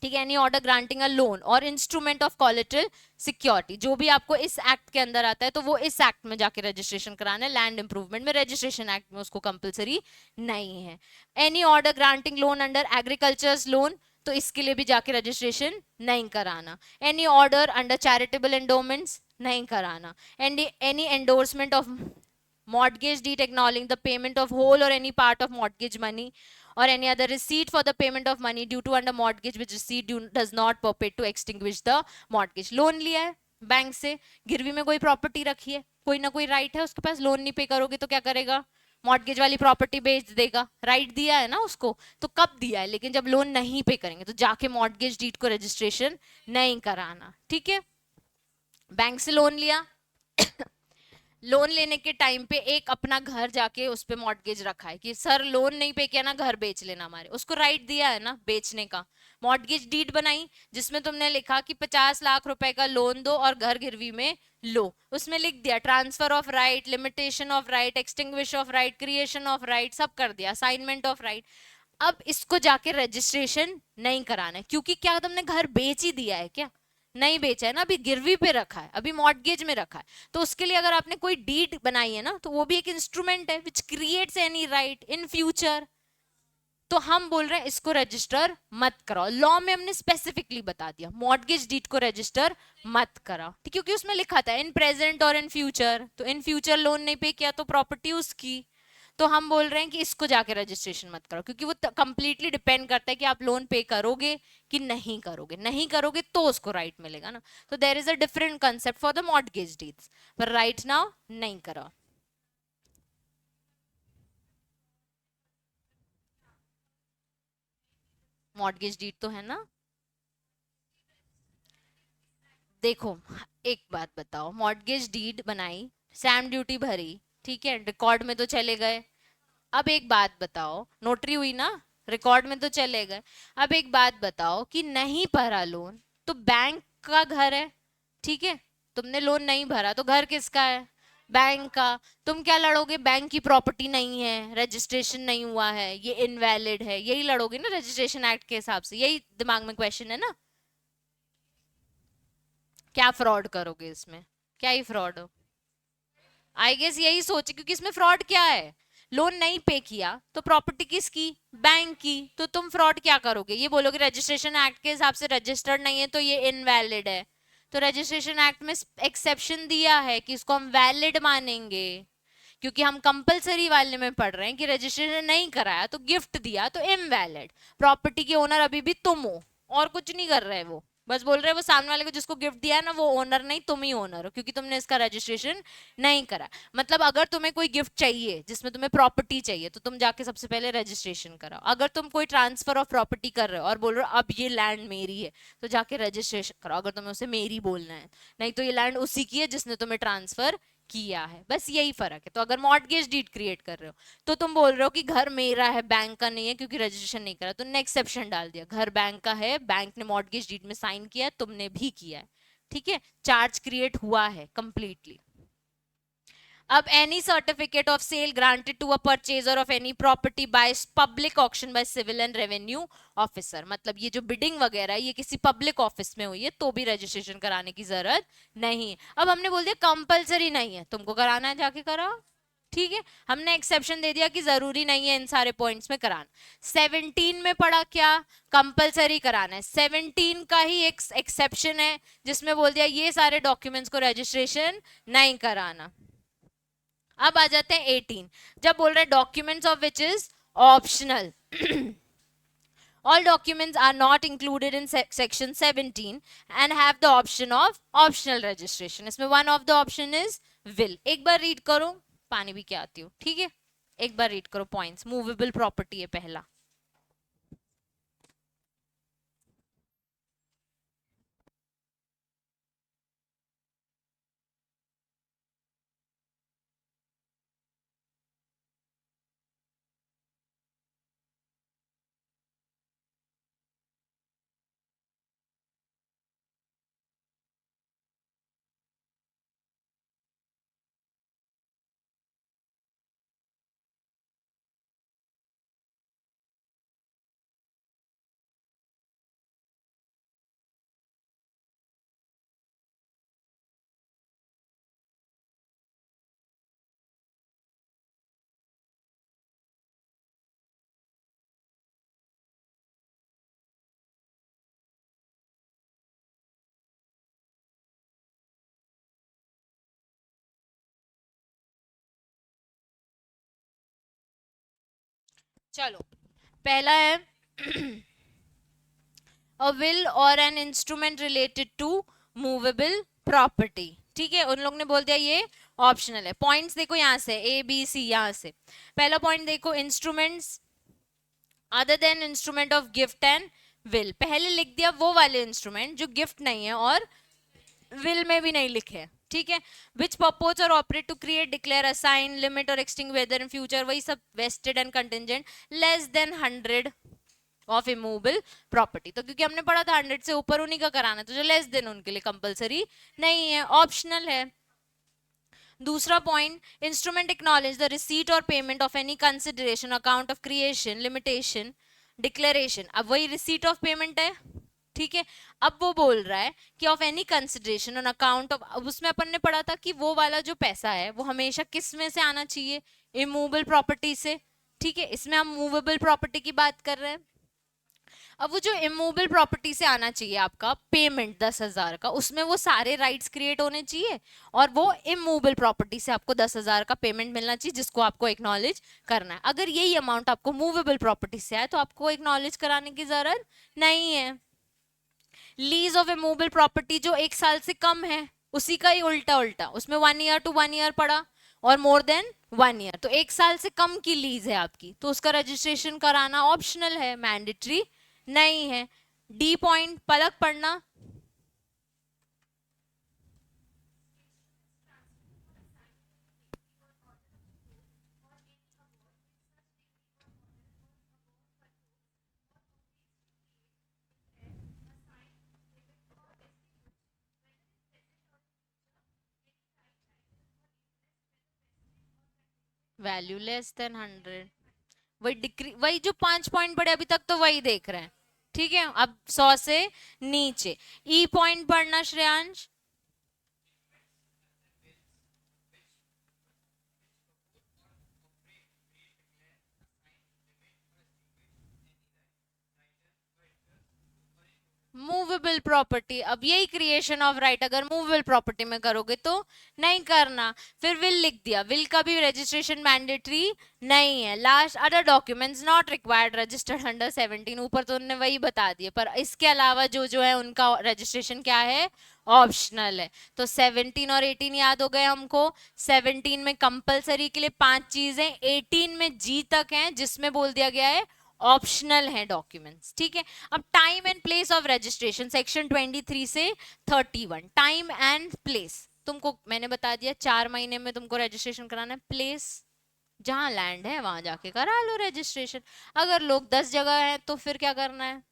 ठीक है, एनी ऑर्डर ग्रांटिंग अ लोन और इंस्ट्रूमेंट ऑफ कोलेटरल सिक्योरिटी, जो भी आपको इस एक्ट के अंदर आता है तो वो इस एक्ट में जाके रजिस्ट्रेशन कराना है। लैंड इंप्रूवमेंट में, रजिस्ट्रेशन एक्ट में उसको कंपलसरी नहीं है। Any order granting loan under agricultures loan, तो इसके लिए भी जाके रजिस्ट्रेशन नहीं कराना। Any order under charitable endowments नहीं कराना। Any endorsement of mortgage deed acknowledging the payment of whole or any part of mortgage money or any other receipt for the payment of money due to under mortgage which receipt does not purport to extinguish the mortgage। Loan लिया है बैंक से, गिरवी में कोई प्रॉपर्टी रखी है, कोई ना कोई राइट है उसके पास, लोन नहीं पे करोगे तो क्या करेगा, मॉर्गेज वाली प्रॉपर्टी बेच देगा। राइट दिया है ना उसको, तो कब दिया है, लेकिन जब लोन नहीं पे करेंगे तो जाके मॉर्गेज डीड को रजिस्ट्रेशन नहीं कराना। ठीक है, बैंक से लोन लिया लोन लेने के टाइम पे एक अपना घर जाके उस पे मॉर्गेज रखा है कि सर लोन नहीं पे किया ना, घर बेच लेना हमारे, उसको राइट दिया है ना बेचने का। मॉर्गेज डीड बनाई जिसमें तुमने लिखा कि 50 लाख रुपए का लोन दो और घर गिरवी में लो, उसमें लिख दिया transfer of right, limitation of right, extinguish of right, creation of right, सब कर दिया, असाइनमेंट ऑफ राइट। अब इसको जाके रजिस्ट्रेशन नहीं कराना है, क्योंकि क्या तुमने घर बेच ही दिया है, क्या नहीं बेचा है ना, अभी गिरवी पे रखा है, अभी मॉर्गेज में रखा है। तो उसके लिए अगर आपने कोई डीड बनाई है ना, तो वो भी एक इंस्ट्रूमेंट है which creates any right in future. तो हम बोल रहे हैं इसको रजिस्टर मत कराओ। लॉ में हमने स्पेसिफिकली बता दिया मॉर्गेज डीड को रजिस्टर मत कराओ, ठीक, क्योंकि उसमें लिखा था इन प्रेजेंट और इन फ्यूचर, तो इन फ्यूचर लोन नहीं पे किया तो प्रॉपर्टी उसकी। तो हम बोल रहे हैं कि इसको जाके रजिस्ट्रेशन मत करो, क्योंकि वो कंप्लीटली डिपेंड करता है कि आप लोन पे करोगे कि नहीं करोगे। नहीं करोगे तो उसको राइट मिलेगा ना। तो there is a different concept for the mortgage deeds, पर राइट नाउ नहीं करो। मॉर्गेज डीड तो है ना, देखो एक बात बताओ, मॉर्गेज डीड बनाई, स्टैम्प ड्यूटी भरी, ठीक है, रिकॉर्ड में तो चले गए। अब एक बात बताओ, नोटरी हुई ना, रिकॉर्ड में तो चले गए। अब एक बात बताओ कि नहीं भरा लोन तो बैंक का घर है, ठीक है, तुमने लोन नहीं भरा तो घर किसका है, बैंक का। तुम क्या लड़ोगे, बैंक की प्रॉपर्टी नहीं है, रजिस्ट्रेशन नहीं हुआ है, ये इनवैलिड है, यही लड़ोगे ना रजिस्ट्रेशन एक्ट के हिसाब से, यही दिमाग में क्वेश्चन है ना। क्या फ्रॉड करोगे इसमें, क्या ही फ्रॉड हो। आई गेस यही सोचे, क्योंकि इसमें फ्रॉड क्या है, लोन नहीं पे किया तो प्रॉपर्टी किसकी, बैंक की, तो तुम फ्रॉड क्या करोगे, ये बोलोगे रजिस्ट्रेशन एक्ट के हिसाब से रजिस्टर्ड नहीं है तो ये इनवैलिड है। तो रजिस्ट्रेशन एक्ट में एक्सेप्शन दिया है कि इसको हम वैलिड मानेंगे, क्योंकि हम कंपलसरी वाले में पढ़ रहे हैं कि रजिस्ट्रेशन नहीं कराया तो गिफ्ट दिया तो इनवैलिड। प्रॉपर्टी के ओनर अभी भी तुम हो, और कुछ नहीं कर रहे वो, बस बोल रहे हैं वो सामने वाले को जिसको गिफ्ट दिया है ना वो ओनर नहीं, तुम ही ओनर हो, क्योंकि तुमने इसका रजिस्ट्रेशन नहीं करा। मतलब अगर तुम्हें कोई गिफ्ट चाहिए जिसमें तुम्हें प्रॉपर्टी चाहिए तो तुम जाके सबसे पहले रजिस्ट्रेशन कराओ। अगर तुम कोई ट्रांसफर ऑफ प्रॉपर्टी कर रहे हो और बोल रहे हो अब ये लैंड मेरी है, तो जाके रजिस्ट्रेशन कराओ, अगर तुम्हें उसे मेरी बोलना है। नहीं तो ये लैंड उसी की है जिसने तुम्हें ट्रांसफर किया है, बस यही फर्क है। तो अगर मॉर्टगेज डीड क्रिएट कर रहे हो तो तुम बोल रहे हो कि घर मेरा है, बैंक का नहीं है, क्योंकि रजिस्ट्रेशन नहीं करा, तो ने एक्सेप्शन डाल दिया, घर बैंक का है, बैंक ने मॉर्टगेज डीड में साइन किया है, तुमने भी किया है, ठीक है, चार्ज क्रिएट हुआ है कंप्लीटली। अब any certificate of sale granted to a purchaser of any property by public auction by civil and revenue officer, मतलब ये जो बिडिंग वगैरह है ये किसी पब्लिक ऑफिस में हुई है तो भी रजिस्ट्रेशन कराने की जरूरत नहीं है। अब हमने बोल दिया कंपलसरी नहीं है, तुमको कराना है जाके कराओ, ठीक है। हमने एक्सेप्शन दे दिया कि जरूरी नहीं है इन सारे पॉइंट्स में कराना। 17 में पढ़ा क्या, कंपलसरी कराना है। 17 का ही एक एक्सेप्शन है जिसमें बोल दिया ये सारे डॉक्यूमेंट्स को रजिस्ट्रेशन नहीं कराना। अब आ जाते हैं 18, जब बोल रहे documents of which is optional. All documents are not included in section 17 and have the option of optional registration. इसमें one of the option is will। एक बार रीड करो, पानी भी क्या आती हो, ठीक है, एक बार रीड करो पॉइंट्स। मूवेबल प्रॉपर्टी है पहला। चलो, पहला है a will or an instrument related to movable property, ठीक है, उन लोग ने बोल दिया ये ऑप्शनल है। पॉइंट्स देखो यहाँ से ए बी सी, यहाँ से पहला पॉइंट देखो, instruments other than instrument of gift and will. पहले लिख दिया वो वाले इंस्ट्रूमेंट जो गिफ्ट नहीं है और विल में भी नहीं लिखे, ठीक है। विच पर्पोज और operate to create declare assign limit और एक्सटिंग वेदर इन फ्यूचर, वही सब vested and contingent less than 100 of immovable property. तो क्योंकि हमने पढ़ा था 100 से ऊपर उन्हीं का कराना, तो जो लेस देन उनके लिए कंपलसरी नहीं है, ऑप्शनल है। दूसरा point, instrument acknowledge the receipt or payment of any consideration account of creation limitation declaration. अब वही रिसीट ऑफ पेमेंट है, ठीक है। अब वो बोल रहा है कि of any consideration on account of, अब उसमें अपन ने पढ़ा था कि वो वाला जो पैसा है वो हमेशा किस में से आना चाहिए, इमूवेबल प्रॉपर्टी से, ठीक है। इसमें हम मूवेबल प्रॉपर्टी की बात कर रहे हैं। अब वो जो इमूवेबल प्रॉपर्टी से आना चाहिए आपका पेमेंट 10,000 का, उसमें वो सारे राइट्स क्रिएट होने चाहिए और वो इमूवेबल प्रॉपर्टी से आपको 10,000 का पेमेंट मिलना चाहिए जिसको आपको एक्नॉलेज करना है। अगर यही अमाउंट आपको मूवेबल प्रॉपर्टी से आए तो आपको एक्नॉलेज कराने की जरूरत नहीं है। लीज ऑफ इमूवेबल प्रॉपर्टी जो 1 साल से कम है उसी का ही उल्टा उल्टा, उसमें 1 ईयर टू 1 ईयर पड़ा और मोर देन 1 ईयर, तो 1 साल से कम की लीज है आपकी तो उसका रजिस्ट्रेशन कराना ऑप्शनल है, मैंडेटरी नहीं है। डी पॉइंट पलक पढ़ना। वैल्यू लेस देन 100, वही डिक्री, वही जो 5 पॉइंट पड़े अभी तक तो वही देख रहे हैं। ठीक है, अब 100 से नीचे ई पॉइंट पढ़ना श्रेयांश। मूवेबल प्रॉपर्टी, अब यही क्रिएशन ऑफ राइट अगर मूवेबल प्रॉपर्टी में करोगे तो नहीं करना। फिर विल लिख दिया, विल का भी रजिस्ट्रेशन मैंडेटरी नहीं है। Last, other documents not required registered under 17, ऊपर तो उन्होंने वही बता दिए, पर इसके अलावा जो जो है उनका रजिस्ट्रेशन क्या है, ऑप्शनल है। तो 17 और 18 याद हो गए हमको। 17 में कंपलसरी के लिए 5 चीजें, 18 में जी तक हैं जिसमें बोल दिया गया है ऑप्शनल है डॉक्यूमेंट्स। ठीक है, अब time and place of registration section 23 से 31, टाइम एंड प्लेस तुमको मैंने बता दिया 4 महीने में तुमको रजिस्ट्रेशन कराना है। प्लेस जहां लैंड है वहां जाके करा लो रजिस्ट्रेशन। अगर लोग 10 जगह है तो फिर क्या करना है,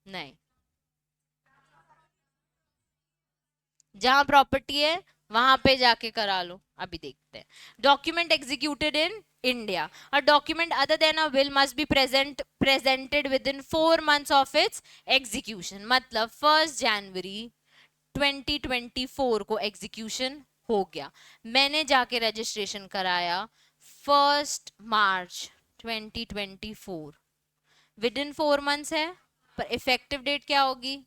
नहीं, जहां प्रॉपर्टी है वहां पे जाके करा लो। अभी देखते हैं, document executed in India, a document other than a will must be presented within 4 months of its execution। मतलब 1 जनवरी 2024 को एग्जीक्यूशन हो गया, मैंने जाके रजिस्ट्रेशन कराया 1 मार्च 2024, विद इन 4 मंथ्स है, पर इफेक्टिव डेट क्या होगी,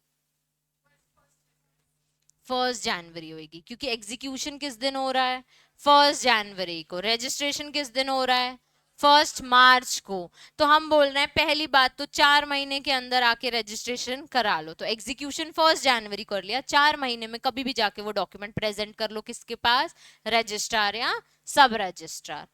1 जनवरी होगी, क्योंकि एग्जीक्यूशन किस दिन हो रहा है, 1 जनवरी को। रजिस्ट्रेशन किस दिन हो रहा है, 1 मार्च को। तो हम बोल रहे हैं पहली बात तो 4 महीने के अंदर आके रजिस्ट्रेशन करा लो। तो एग्जीक्यूशन 1 जनवरी कर लिया, 4 महीने में कभी भी जाके वो डॉक्यूमेंट प्रेजेंट कर लो किसके पास, रजिस्ट्रार या सब registrar.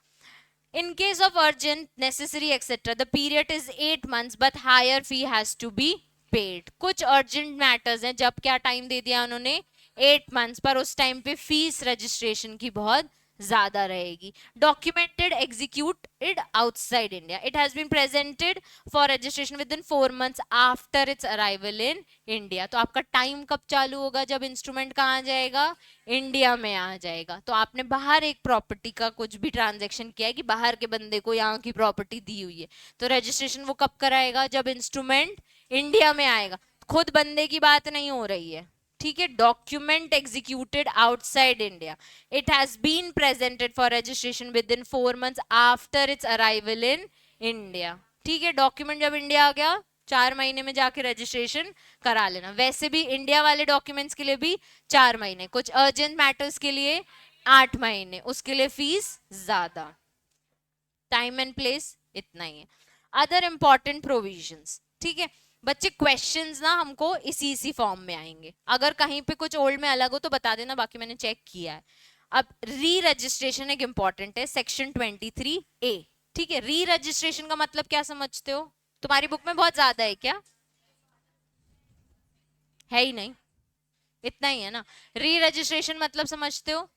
In case of urgent, necessary, etc., the period is 8 months, but higher fee has to be paid। कुछ urgent matters हैं जब क्या टाइम दे दिया उन्होंने, 8 मंथ्स, पर उस टाइम पे फीस रजिस्ट्रेशन की बहुत ज्यादा रहेगी। Documented executed outside India, it has been presented for registration within 4 months after its arrival in India. तो आपका टाइम कब चालू होगा, जब इंस्ट्रूमेंट कहाँ जाएगा, इंडिया में आ जाएगा। तो आपने बाहर एक प्रॉपर्टी का कुछ भी ट्रांजेक्शन किया है कि बाहर के बंदे को यहाँ की प्रॉपर्टी दी हुई है, तो रजिस्ट्रेशन वो कब कराएगा, जब इंस्ट्रूमेंट इंडिया में आएगा। खुद बंदे की बात नहीं हो रही है। ठीक है, document executed outside India, it has been presented for registration within 4 months after its arrival in India. ठीक है, डॉक्यूमेंट जब इंडिया आ गया 4 महीने में जाके रजिस्ट्रेशन करा लेना। वैसे भी इंडिया वाले डॉक्यूमेंट्स के लिए भी 4 महीने, कुछ अर्जेंट मैटर्स के लिए 8 महीने, उसके लिए फीस ज्यादा। टाइम एंड प्लेस इतना ही है। अदर इंपॉर्टेंट प्रोविजंस, ठीक है बच्चे, क्वेश्चंस ना हमको इसी फॉर्म में आएंगे। अगर कहीं पे कुछ ओल्ड में अलग हो तो बता देना, बाकी मैंने चेक किया है। अब री रजिस्ट्रेशन एक इंपॉर्टेंट है, सेक्शन 23A। ठीक है, री रजिस्ट्रेशन का मतलब क्या समझते हो, तुम्हारी बुक में बहुत ज्यादा है क्या, है ही नहीं, इतना ही है ना। री रजिस्ट्रेशन मतलब समझते हो,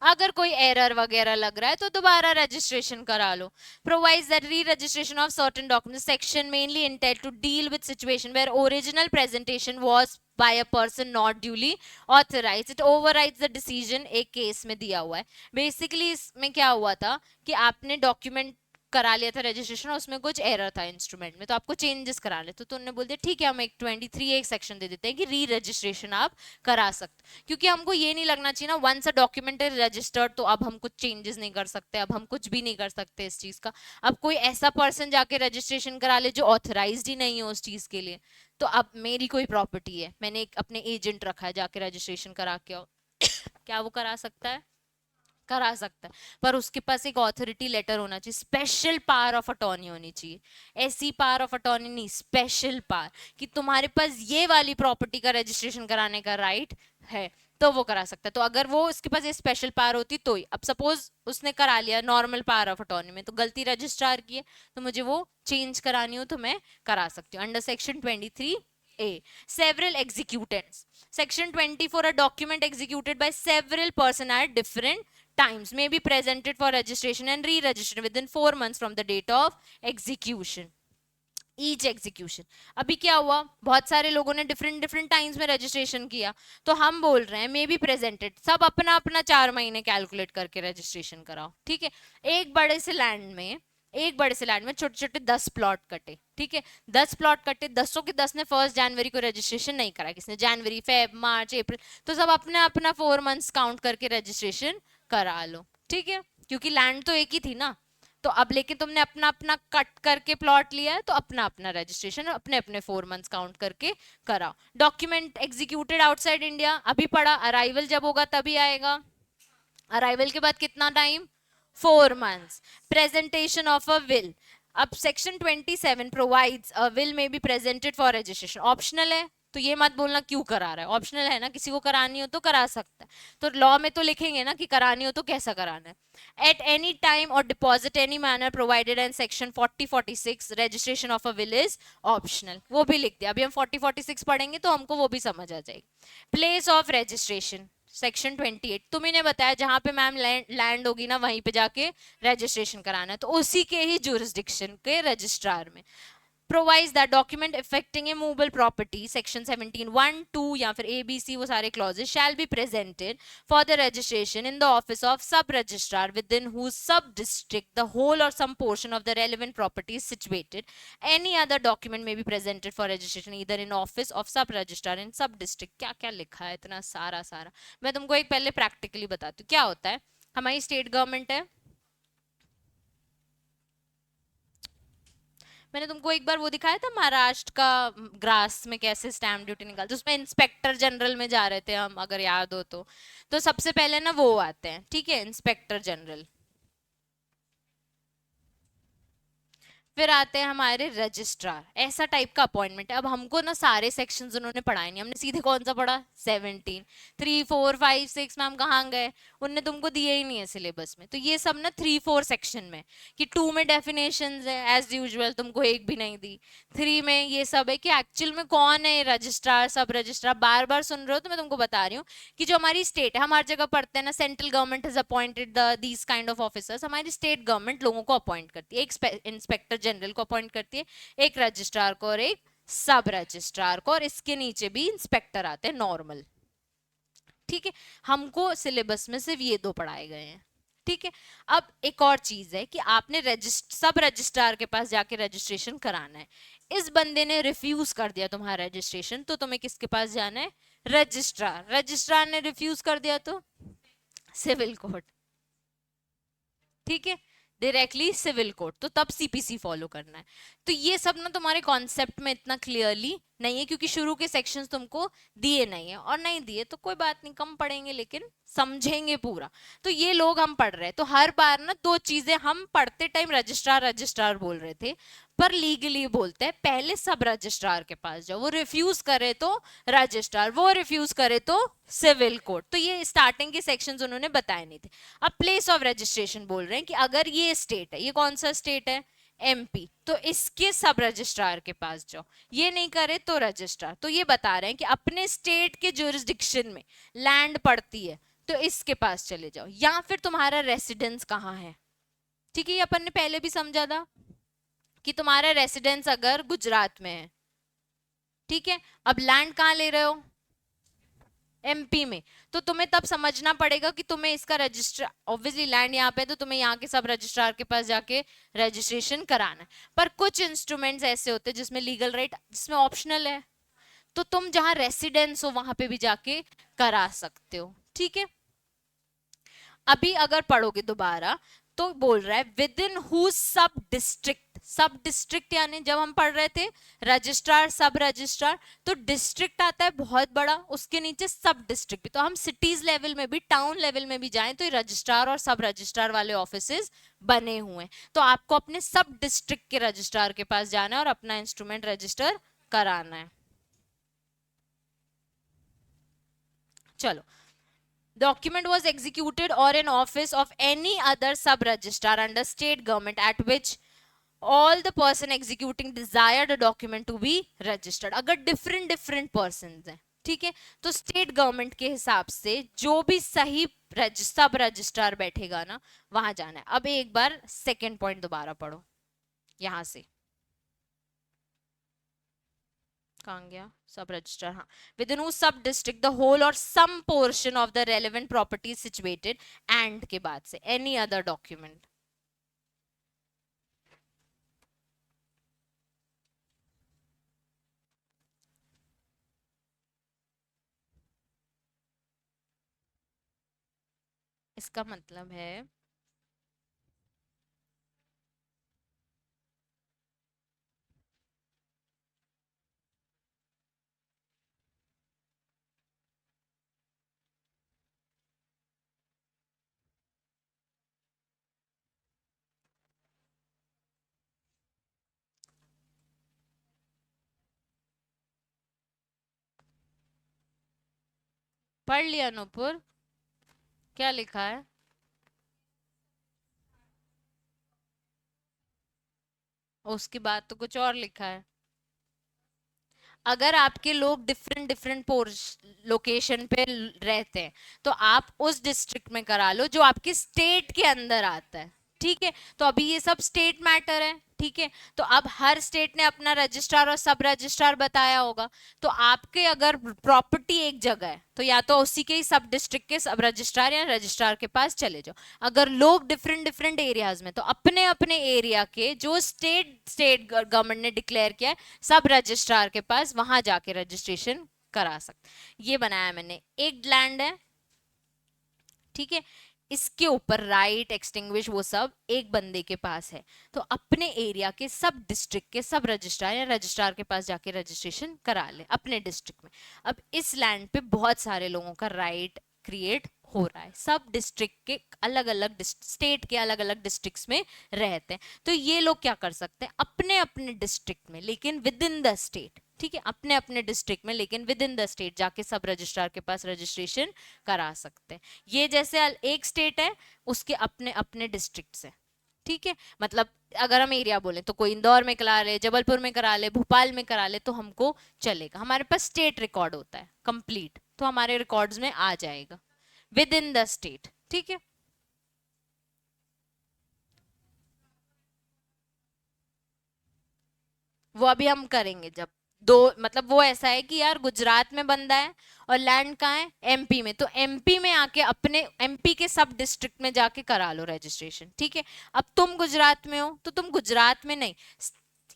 अगर कोई एरर वगैरह लग रहा है तो दोबारा रजिस्ट्रेशन करा लो। Provides that re registration of certain document section mainly intend to deal with situation where original presentation was by a person not duly authorized, it overrides the decision एक केस में दिया हुआ है। बेसिकली इसमें क्या हुआ था कि आपने डॉक्यूमेंट करा लिया था रजिस्ट्रेशन, उसमें कुछ एरर था इंस्ट्रूमेंट में, तो आपको चेंजेस कराने, तो उन्होंने बोल दिया ठीक है हम एक 23 एक सेक्शन दे देते हैं कि री रजिस्ट्रेशन आप करा सकते, क्योंकि हमको ये नहीं लगना चाहिए ना once a document is registered तो अब हम कुछ चेंजेस नहीं कर सकते, अब हम कुछ भी नहीं कर सकते इस चीज का। अब कोई ऐसा पर्सन जाके रजिस्ट्रेशन करा ले जो ऑथराइज्ड ही नहीं हो उस चीज के लिए, तो अब मेरी कोई प्रॉपर्टी है, मैंने एक अपने एजेंट रखा है, जाके रजिस्ट्रेशन करा के क्या वो करा सकता है, करा सकता है, पर उसके पास एक ऑथोरिटी लेटर होना चाहिए, स्पेशल पावर ऑफ अटॉर्नी होनी चाहिए। ऐसी पावर ऑफ अटॉर्नी नहीं, स्पेशल पावर कि तुम्हारे पास ये वाली प्रॉपर्टी का रजिस्ट्रेशन कराने का राइट है, तो वो करा सकता है। तो अगर वो उसके पास ये स्पेशल पावर होती तो ही, अब सपोज उसने करा लिया नॉर्मल पावर ऑफ अटॉर्नी में, तो गलती रजिस्ट्रार की है, तो मुझे वो चेंज करानी हो तो मैं करा सकती हूँ under section 23A। Several executants, section 24, a document executed by several person at different times may be presented for registration and re-registration within 4 months from the date of execution। Each execution. अभी क्या हुआ, बहुत सारे लोगों ने डिफरेंट डिफरेंट टाइम्स में रजिस्ट्रेशन किया, तो हम बोल रहे हैं मे बी प्रेजेंटेड, सब अपना अपना 4 महीने कैलकुलेट करके रजिस्ट्रेशन कराओ, ठीक है। एक बड़े से लैंड में छोटे छोटे 10 प्लॉट कटे, ठीक है। 10 प्लॉट कटे, 10 ने 1 जनवरी को रजिस्ट्रेशन नहीं करा, किसने जनवरी, फेब, मार्च, अप्रैल, तो सब अपने अपना 4 मंथ्स काउंट करके रजिस्ट्रेशन करा लो, ठीक है, क्योंकि लैंड तो एक ही थी ना। तो अब लेकिन तुमने अपना अपना कट करके प्लॉट लिया है, तो अपना अपना रजिस्ट्रेशन अपने अपने 4 मंथ्स काउंट करके कराओ। डॉक्यूमेंट एग्जीक्यूटेड आउटसाइड इंडिया, अभी पढ़ा, अराइवल जब होगा तभी आएगा। अराइवल के बाद कितना time, 4 months. Presentation of a will, अब सेक्शन 27 प्रोवाइड्स अ विल में be presented for registration, optional है, तो ये मत बोलना क्यों करा रहा है, ऑप्शनल है ना, किसी को करानी हो तो करा सकता है, तो लॉ में तो लिखेंगे ना कि करानी हो तो कैसा कराना है। एट एनी टाइम और deposit any manner provided in section 40-46 registration of a will is optional, वो भी लिख दिया। अभी हम 40-46 पढ़ेंगे तो हमको वो भी समझ आ जाएगी। प्लेस ऑफ रजिस्ट्रेशन, सेक्शन 28 तुम्ही ने बताया जहां पे मैम लैंड होगी ना वहीं पे जाके रजिस्ट्रेशन कराना है, तो उसी के ही जुरिस्डिक्शन के रजिस्ट्रार में। Provides that document affecting a movable property, section 17(1), 2 या फिर ABC, वो सारे clauses shall be presented for the registration in the office of sub registrar within whose sub district the whole और some portion of the relevant property is situated. Any other document may be presented for registration either in office of sub registrar in sub district. क्या क्या लिखा है इतना सारा सारा, मैं तुमको एक पहले प्रैक्टिकली बताती हूँ क्या होता है। हमारी स्टेट गवर्नमेंट है, मैंने तुमको एक बार वो दिखाया था महाराष्ट्र का ग्रास में कैसे स्टैम्प ड्यूटी निकालते, उसमें इंस्पेक्टर जनरल में जा रहे थे हम, अगर याद हो तो सबसे पहले ना वो आते हैं, ठीक है, इंस्पेक्टर जनरल, फिर आते हैं हमारे रजिस्ट्रार, ऐसा टाइप का अपॉइंटमेंट है। अब हमको ना सारे सेक्शंस उन्होंने पढ़ाए नहीं, हमने सीधे कौन सा पढ़ा, 17, 3, 4, 5, 6 मैम कहाँ गए, उनने तुमको दिए ही नहीं है सिलेबस में। तो ये सब ना 3-4 सेक्शन में, कि 2 में डेफिनेशंस है एज यूजुअल, तुमको एक भी नहीं दी। 3 में ये सब है कि एक्चुअल में कौन है रजिस्ट्रार, सब रजिस्ट्रार, बार बार सुन रहे हो तो मैं तुमको बता रही हूँ कि जो हमारी स्टेट है, हम हर जगह पढ़ते हैं ना, central government has appointed these kind of officers, हमारी स्टेट गवर्नमेंट लोगों को अपॉइंट करती है, एक इंस्पेक्टर जनरल को अपॉइंट करती है, एक रजिस्ट्रार को और एक सब रजिस्ट्रार को, और इसके नीचे भी इंस्पेक्टर आते हैं नॉर्मल, ठीक है। हमको सिलेबस में सिर्फ ये 2 पढ़ाए गए हैं, ठीक है। अब एक और चीज है कि आपने सब रजिस्ट्रार के पास जाके रजिस्ट्रेशन कराना है। इस बंदे ने रिफ्यूज कर दिया तुम्हारा रजिस्ट्रेशन, तो तुम्हें किसके पास जाना है, रजिस्ट्रार ने रिफ्यूज कर दिया तो सिविल कोर्ट, ठीक है, डायरेक्टली सिविल कोर्ट, तो तब CPC फॉलो करना है। तो ये सब ना तुम्हारे कॉन्सेप्ट में इतना क्लियरली नहीं है, क्योंकि शुरू के सेक्शंस तुमको दिए नहीं है, और नहीं दिए तो कोई बात नहीं, कम पढ़ेंगे लेकिन समझेंगे पूरा। तो ये लोग हम पढ़ रहे हैं, तो हर बार ना 2 चीजें हम पढ़ते टाइम रजिस्ट्रार रजिस्ट्रार बोल रहे थे, पर लीगली बोलते हैं पहले सब रजिस्ट्रार के पास जाओ, वो रिफ्यूज करे तो रजिस्ट्रार, वो रिफ्यूज करे तो सिविल कोर्ट। तो ये स्टार्टिंग के सेक्शंस उन्होंने बताए नहीं थे। अब प्लेस ऑफ रजिस्ट्रेशन बोल रहे हैं कि अगर ये स्टेट है, ये कौन सा स्टेट है, MP, तो इसके सब रजिस्ट्रार के पास जाओ, ये नहीं करे तो रजिस्ट्रार। तो ये बता रहे हैं कि अपने स्टेट के जुरिस्डिक्शन में लैंड पड़ती है तो इसके पास चले जाओ, या फिर तुम्हारा रेसिडेंस कहाँ है, ठीक है, ये अपन ने पहले भी समझा था कि तुम्हारा रेसिडेंस अगर गुजरात में है, ठीक है, अब लैंड कहाँ ले रहे हो, MP में, तो तुम्हें तब समझना पड़ेगा कि तुम्हें इसका रजिस्टर, ऑब्वियसली लैंड यहाँ पे है तो तुम्हें यहाँ के सब रजिस्ट्रार के पास जाके रजिस्ट्रेशन कराना है। पर कुछ इंस्ट्रूमेंट्स ऐसे होते हैं जिसमें लीगल राइट, जिसमें ऑप्शनल है, तो तुम जहां रेसिडेंस हो वहां पे भी जाके करा सकते हो, ठीक है। अभी अगर पढ़ोगे दोबारा तो बोल रहा है विद इन हु सब डिस्ट्रिक्ट, सब डिस्ट्रिक्ट यानी जब हम पढ़ रहे थे रजिस्ट्रार सब रजिस्ट्रार, तो डिस्ट्रिक्ट आता है बहुत बड़ा, उसके नीचे सब डिस्ट्रिक्ट भी, तो हम सिटीज लेवल में भी टाउन लेवल में भी जाएं तो रजिस्ट्रार और सब रजिस्ट्रार वाले ऑफिसेज बने हुए हैं। तो आपको अपने सब डिस्ट्रिक्ट के रजिस्ट्रार के पास जाना है और अपना इंस्ट्रूमेंट रजिस्टर कराना है। चलो, document was executed or in office of any other sub registrar under state government at which all the person executing desired a document to be registered। अगर different persons हैं, ठीक है, तो स्टेट गवर्नमेंट के हिसाब से जो भी सही सब रजिस्ट्रार बैठेगा ना वहां जाना है। अब एक बार सेकेंड पॉइंट दोबारा पढ़ो यहां से, कहाँ गया सब रजिस्टर, हाँ, with in sub district the whole और some portion of the relevant property situated, and के बाद से एनी अदर डॉक्यूमेंट। इसका मतलब है पढ़ लिया नूपुर, क्या लिखा है? उसके बाद तो कुछ और लिखा है। अगर आपके लोग डिफरेंट डिफरेंट लोकेशन पे रहते हैं तो आप उस डिस्ट्रिक्ट में करा लो जो आपके स्टेट के अंदर आता है, ठीक है? तो अभी ये सब स्टेट मैटर है, ठीक है? तो अब हर स्टेट ने अपना रजिस्ट्रार और सब रजिस्ट्रार बताया होगा। तो आपके अगर प्रॉपर्टी एक जगह है तो या तो उसी के ही सब डिस्ट्रिक्ट के सब रजिस्ट्रार या रजिस्ट्रार के पास चले जाओ। अगर लोग डिफरेंट डिफरेंट एरियाज में, तो अपने अपने एरिया के जो स्टेट स्टेट गवर्नमेंट ने डिक्लेयर किया है सब रजिस्ट्रार के पास वहां जाके रजिस्ट्रेशन करा सकते। ये बनाया मैंने, एक लैंड है, ठीक है, इसके ऊपर राइट एक्सटिंग्विश वो सब एक बंदे के पास है, तो अपने एरिया के सब डिस्ट्रिक्ट के सब रजिस्ट्रार या रजिस्ट्रार के पास जाके रजिस्ट्रेशन करा ले अपने डिस्ट्रिक्ट में। अब इस लैंड पे बहुत सारे लोगों का राइट क्रिएट हो रहा है, सब डिस्ट्रिक्ट के अलग अलग स्टेट के अलग अलग डिस्ट्रिक्ट्स में रहते हैं, तो ये लोग क्या कर सकते हैं अपने अपने डिस्ट्रिक्ट में, लेकिन विद इन द स्टेट, ठीक है, अपने अपने डिस्ट्रिक्ट में लेकिन विद इन द स्टेट जाके सब रजिस्ट्रार के पास रजिस्ट्रेशन करा सकते हैं। ये जैसे एक स्टेट है उसके अपने अपने डिस्ट्रिक्ट से, ठीक है, मतलब अगर हम एरिया बोले तो कोई इंदौर में करा ले, जबलपुर में करा ले, भोपाल में करा ले, तो हमको चलेगा, हमारे पास स्टेट रिकॉर्ड होता है कंप्लीट, तो हमारे रिकॉर्ड्स में आ जाएगा विद इन द स्टेट, ठीक है। वो अभी हम करेंगे जब दो, मतलब वो ऐसा है कि यार गुजरात में बंदा है और लैंड कहाँ है एमपी में, तो एमपी में आके अपने एमपी के सब डिस्ट्रिक्ट में जाके करा लो रजिस्ट्रेशन, ठीक है। अब तुम गुजरात में हो तो तुम गुजरात में नहीं,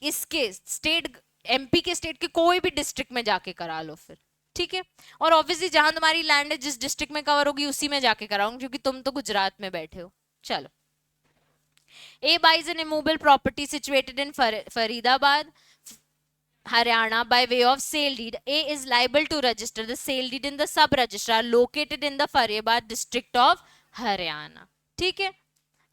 इसके स्टेट, एमपी के स्टेट के कोई भी डिस्ट्रिक्ट में जाके करा लो फिर, ठीक है। और ऑब्वियसली जहां तुम्हारी लैंड है जिस डिस्ट्रिक्ट में कवर होगी उसी में जाके कराऊंगी क्योंकि तुम तो गुजरात में बैठे हो। चलो, A buys an immobile property situated in Faridabad, Haryana by way of sale deed. A is liable to register the sale deed in the sub registrar located in the Faridabad district of Haryana. ठीक है,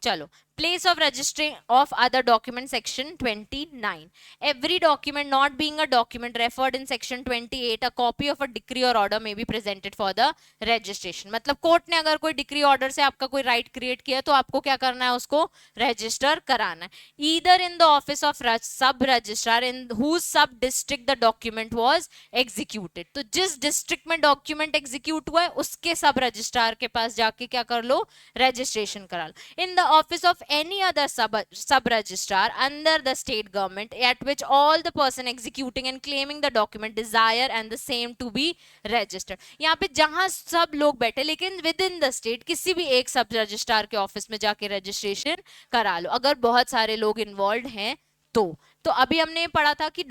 चलो, place of registering of other document section 29. Every document not being a document referred in section 28, a copy of a decree or order may be presented for the registration. मतलब कोर्ट ने अगर कोई डिक्री ऑर्डर से आपका कोई राइट क्रिएट किया तो आपको क्या करना है, उसको रजिस्टर कराना है, either in the office of sub registrar in whose sub district the document was executed. तो जिस डिस्ट्रिक्ट में डॉक्यूमेंट एग्जीक्यूट हुआ है उसके सब रजिस्ट्रार के पास जाके क्या कर लो, रजिस्ट्रेशन करा लो। In the office of any other sub registrar under the state government at which all the person executing and claiming the document desire and the same to be registered. यहाँ पे जहां सब लोग बैठे लेकिन विद इन द स्टेट किसी भी एक सब रजिस्ट्रार के ऑफिस में जाके रजिस्ट्रेशन करा लो, अगर बहुत सारे लोग इन्वॉल्व हैं तो अभी हमने पढ़ा था कि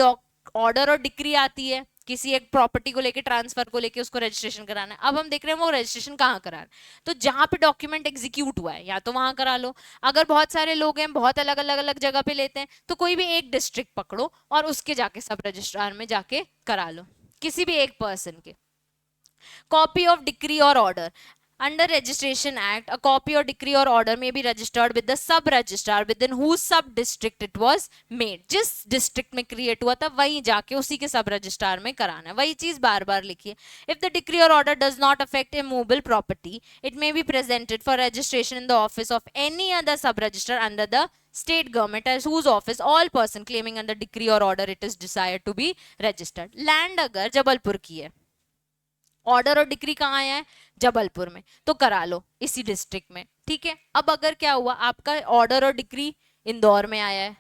ऑर्डर और डिक्री आती है किसी एक प्रॉपर्टी को लेके, ट्रांसफर को लेके उसको रजिस्ट्रेशन कराना है। अब हम देख रहे हैं वो रजिस्ट्रेशन कहाँ कराना है, तो जहां पे डॉक्यूमेंट एग्जीक्यूट हुआ है या तो वहां करा लो, अगर बहुत सारे लोग हैं बहुत अलग अलग अलग जगह पे लेते हैं तो कोई भी एक डिस्ट्रिक्ट पकड़ो और उसके जाके सब रजिस्ट्रार में जाके करा लो, किसी भी एक पर्सन के। कॉपी ऑफ डिक्री और order under registration act, a copy or decree or order may be registered with the sub registrar within whose sub district it was made. जिस डिस्ट्रिक्ट में क्रिएट हुआ था वहीं जाके उसी के सब रजिस्ट्रार में कराना है, वही चीज बार बार लिखिए। If the decree or order does not affect immovable property, it may be presented for registration in the office of any other sub registrar under the state government as whose office all person claiming under decree or order it is desired to be registered. Land अगर जबलपुर की है, ऑर्डर और डिक्री कहाँ आया है, जबलपुर में, तो करा लो इसी डिस्ट्रिक्ट में, ठीक है। अब अगर क्या हुआ आपका ऑर्डर और डिक्री इंदौर में आया है,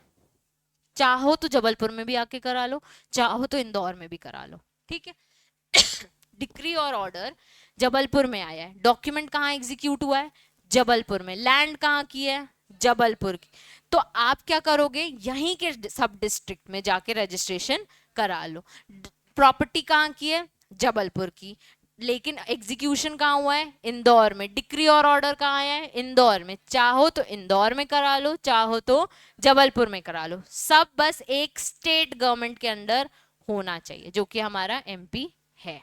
चाहो तो जबलपुर में भी आके करा लो, चाहो तो इंदौर में भी करा लो, ठीक है। डिक्री और ऑर्डर जबलपुर में आया है, डॉक्यूमेंट कहाँ एग्जीक्यूट हुआ है, जबलपुर में, लैंड कहाँ की है, जबलपुर की। तो आप क्या करोगे, यहीं के सब डिस्ट्रिक्ट में जाके रजिस्ट्रेशन करा लो। प्रॉपर्टी कहाँ की है, जबलपुर की, लेकिन एग्जीक्यूशन कहाँ हुआ है, इंदौर में। डिक्री और ऑर्डर कहाँ आया है, इंदौर में। चाहो तो इंदौर में करा लो, चाहो तो जबलपुर में करा लो, सब बस एक स्टेट गवर्नमेंट के अंडर होना चाहिए, जो कि हमारा एमपी है।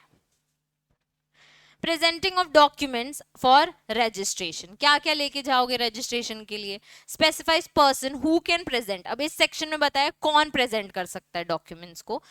Presenting of documents for registration, क्या क्या लेके जाओगे रजिस्ट्रेशन के लिए, specifies person who can present. अब इस सेक्शन में बताया कौन प्रेजेंट कर सकता है डॉक्यूमेंट्स को।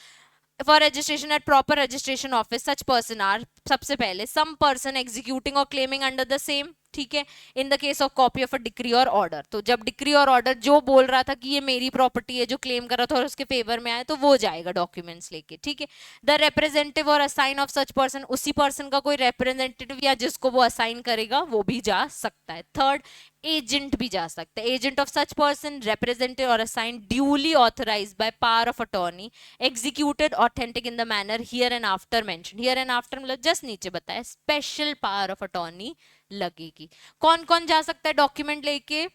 For registration at proper registration office such person are, सबसे पहले सम पर्सन एग्जीक्यूटिंग और क्लेमिंग अंडर द सेम, ठीक है। In the case of copy of a decree और ऑर्डर, तो जब डिक्री और ऑर्डर जो बोल रहा था कि ये मेरी प्रॉपर्टी है, जो क्लेम कर रहा था और उसके फेवर में आया, तो वो जाएगा डॉक्यूमेंट्स लेके, ठीक है। The representative or assign of such person, उसी पर्सन का कोई रिप्रेजेंटेटिव या जिसको वो असाइन करेगा वो भी जा सकता है। थर्ड, एजेंट भी जा सकता है, agent of such person, representative or assign duly authorized by power of attorney, executed authentic in the manner hereinafter mention. Hereinafter मतलब जस्ट नीचे बताया, स्पेशल पावर ऑफ अटॉर्नी लगेगी। कौन कौन जा सकता है डॉक्यूमेंट लेके,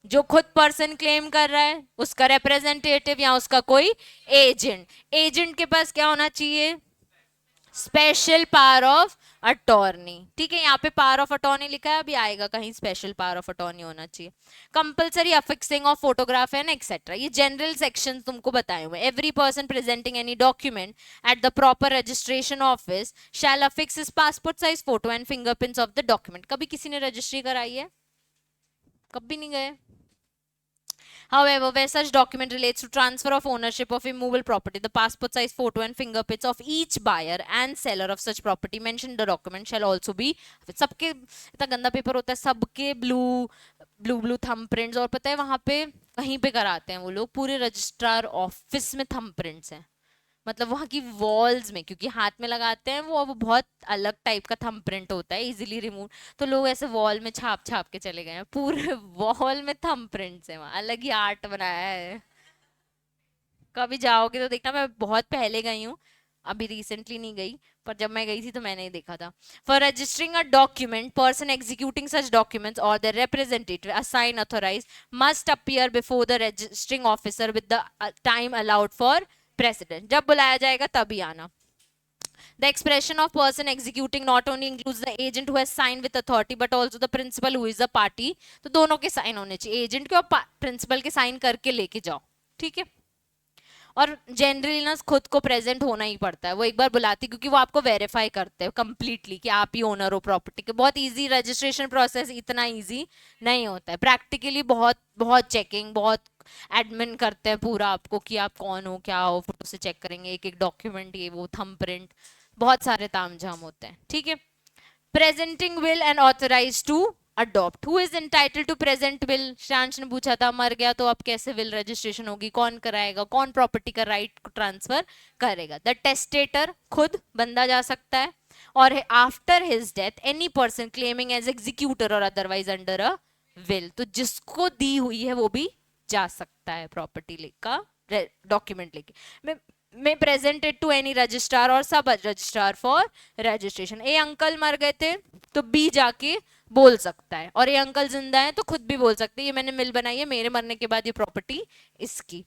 जो खुद पर्सन क्लेम कर रहा है, उसका रिप्रेजेंटेटिव या उसका कोई एजेंट। एजेंट के पास क्या होना चाहिए, स्पेशल पावर ऑफ अटॉर्नी, ठीक है। यहाँ पे पावर ऑफ अटॉर्नी लिखा है, अभी आएगा कहीं स्पेशल पावर ऑफ अटॉर्नी होना चाहिए। Compulsory affixing of photograph and etcetera, ये जनरल सेक्शन तुमको बताए हुए। Every person presenting any document at the proper registration office shall affix his passport size photo and fingerprints of the document. कभी किसी ने रजिस्ट्री कराई है, कभी नहीं गए। However, where such document relates to transfer of ownership of immovable property, the passport size photo and fingerprints of each buyer and seller of such property mentioned in the document shall also be, सबके इतना गंदा पेपर होता है, सबके ब्लू थंबप्रिंट्स, और पता है वहां पे कहीं पे कराते हैं वो लोग, पूरे रजिस्ट्रार ऑफिस में थंबप्रिंट्स हैं, मतलब वहाँ की वॉल्स में, क्योंकि हाथ में लगाते हैं वो बहुत अलग टाइप का थंबप्रिंट होता है, इजीली रिमूव, तो लोग ऐसे वॉल में छाप छाप के चले गए हैं, पूरे वॉल में थंबप्रिंट्स हैं, वहाँ अलग ही आर्ट बनाया है। कभी जाओगे तो देखना, मैं बहुत पहले गई हूँ, अभी रिसेंटली नहीं गई, पर जब मैं गई थी तो मैंने ही देखा था। For registering a document, person executing such documents or the representative assign authorize must appear before the registering officer with the time allowed for president, जब बुलाया जाएगा तभी आना। The expression of person executing not only includes the agent who has signed with authority but also the principal who is a party, तो दोनों के साइन होने चाहिए, एजेंट के और प्रिंसिपल के साइन करके लेके जाओ, ठीक है। और जनरली ना खुद को प्रेजेंट होना ही पड़ता है, वो एक बार बुलाती क्योंकि वो आपको वेरीफाई करते हैं कंप्लीटली कि आप ही ओनर हो प्रॉपर्टी के। बहुत इजी रजिस्ट्रेशन प्रोसेस, इतना इजी नहीं होता है प्रैक्टिकली, बहुत बहुत चेकिंग, बहुत एडमिन करते हैं पूरा आपको कि आप कौन हो क्या हो, फोटो से चेक करेंगे एक एक डॉक्यूमेंट, ये वो थंबप्रिंट, बहुत सारे तामझाम होते हैं, ठीक है। Presenting will and authorize to adopt, who is entitled to present will, शांश ने पूछा था मर गया तो अब कैसे विल रजिस्ट्रेशन होगी, कौन कराएगा, कौन प्रॉपर्टी का राइट ट्रांसफर करेगा। द टेस्टेटर, खुद बंदा जा सकता है, और after his death any person claiming as executor और अदरवाइज अंडर अ विल, तो जिसको दी हुई है वो भी जा सकता है प्रॉपर्टी का डॉक्यूमेंट लेके। may present it to any registrar or sub registrar for registration। A uncle मर गए थे तो बी जाके बोल सकता है, और ये अंकल जिंदा है तो खुद भी बोल सकते हैं ये मैंने मिल बनाई है, मेरे मरने के बाद ये प्रॉपर्टी इसकी।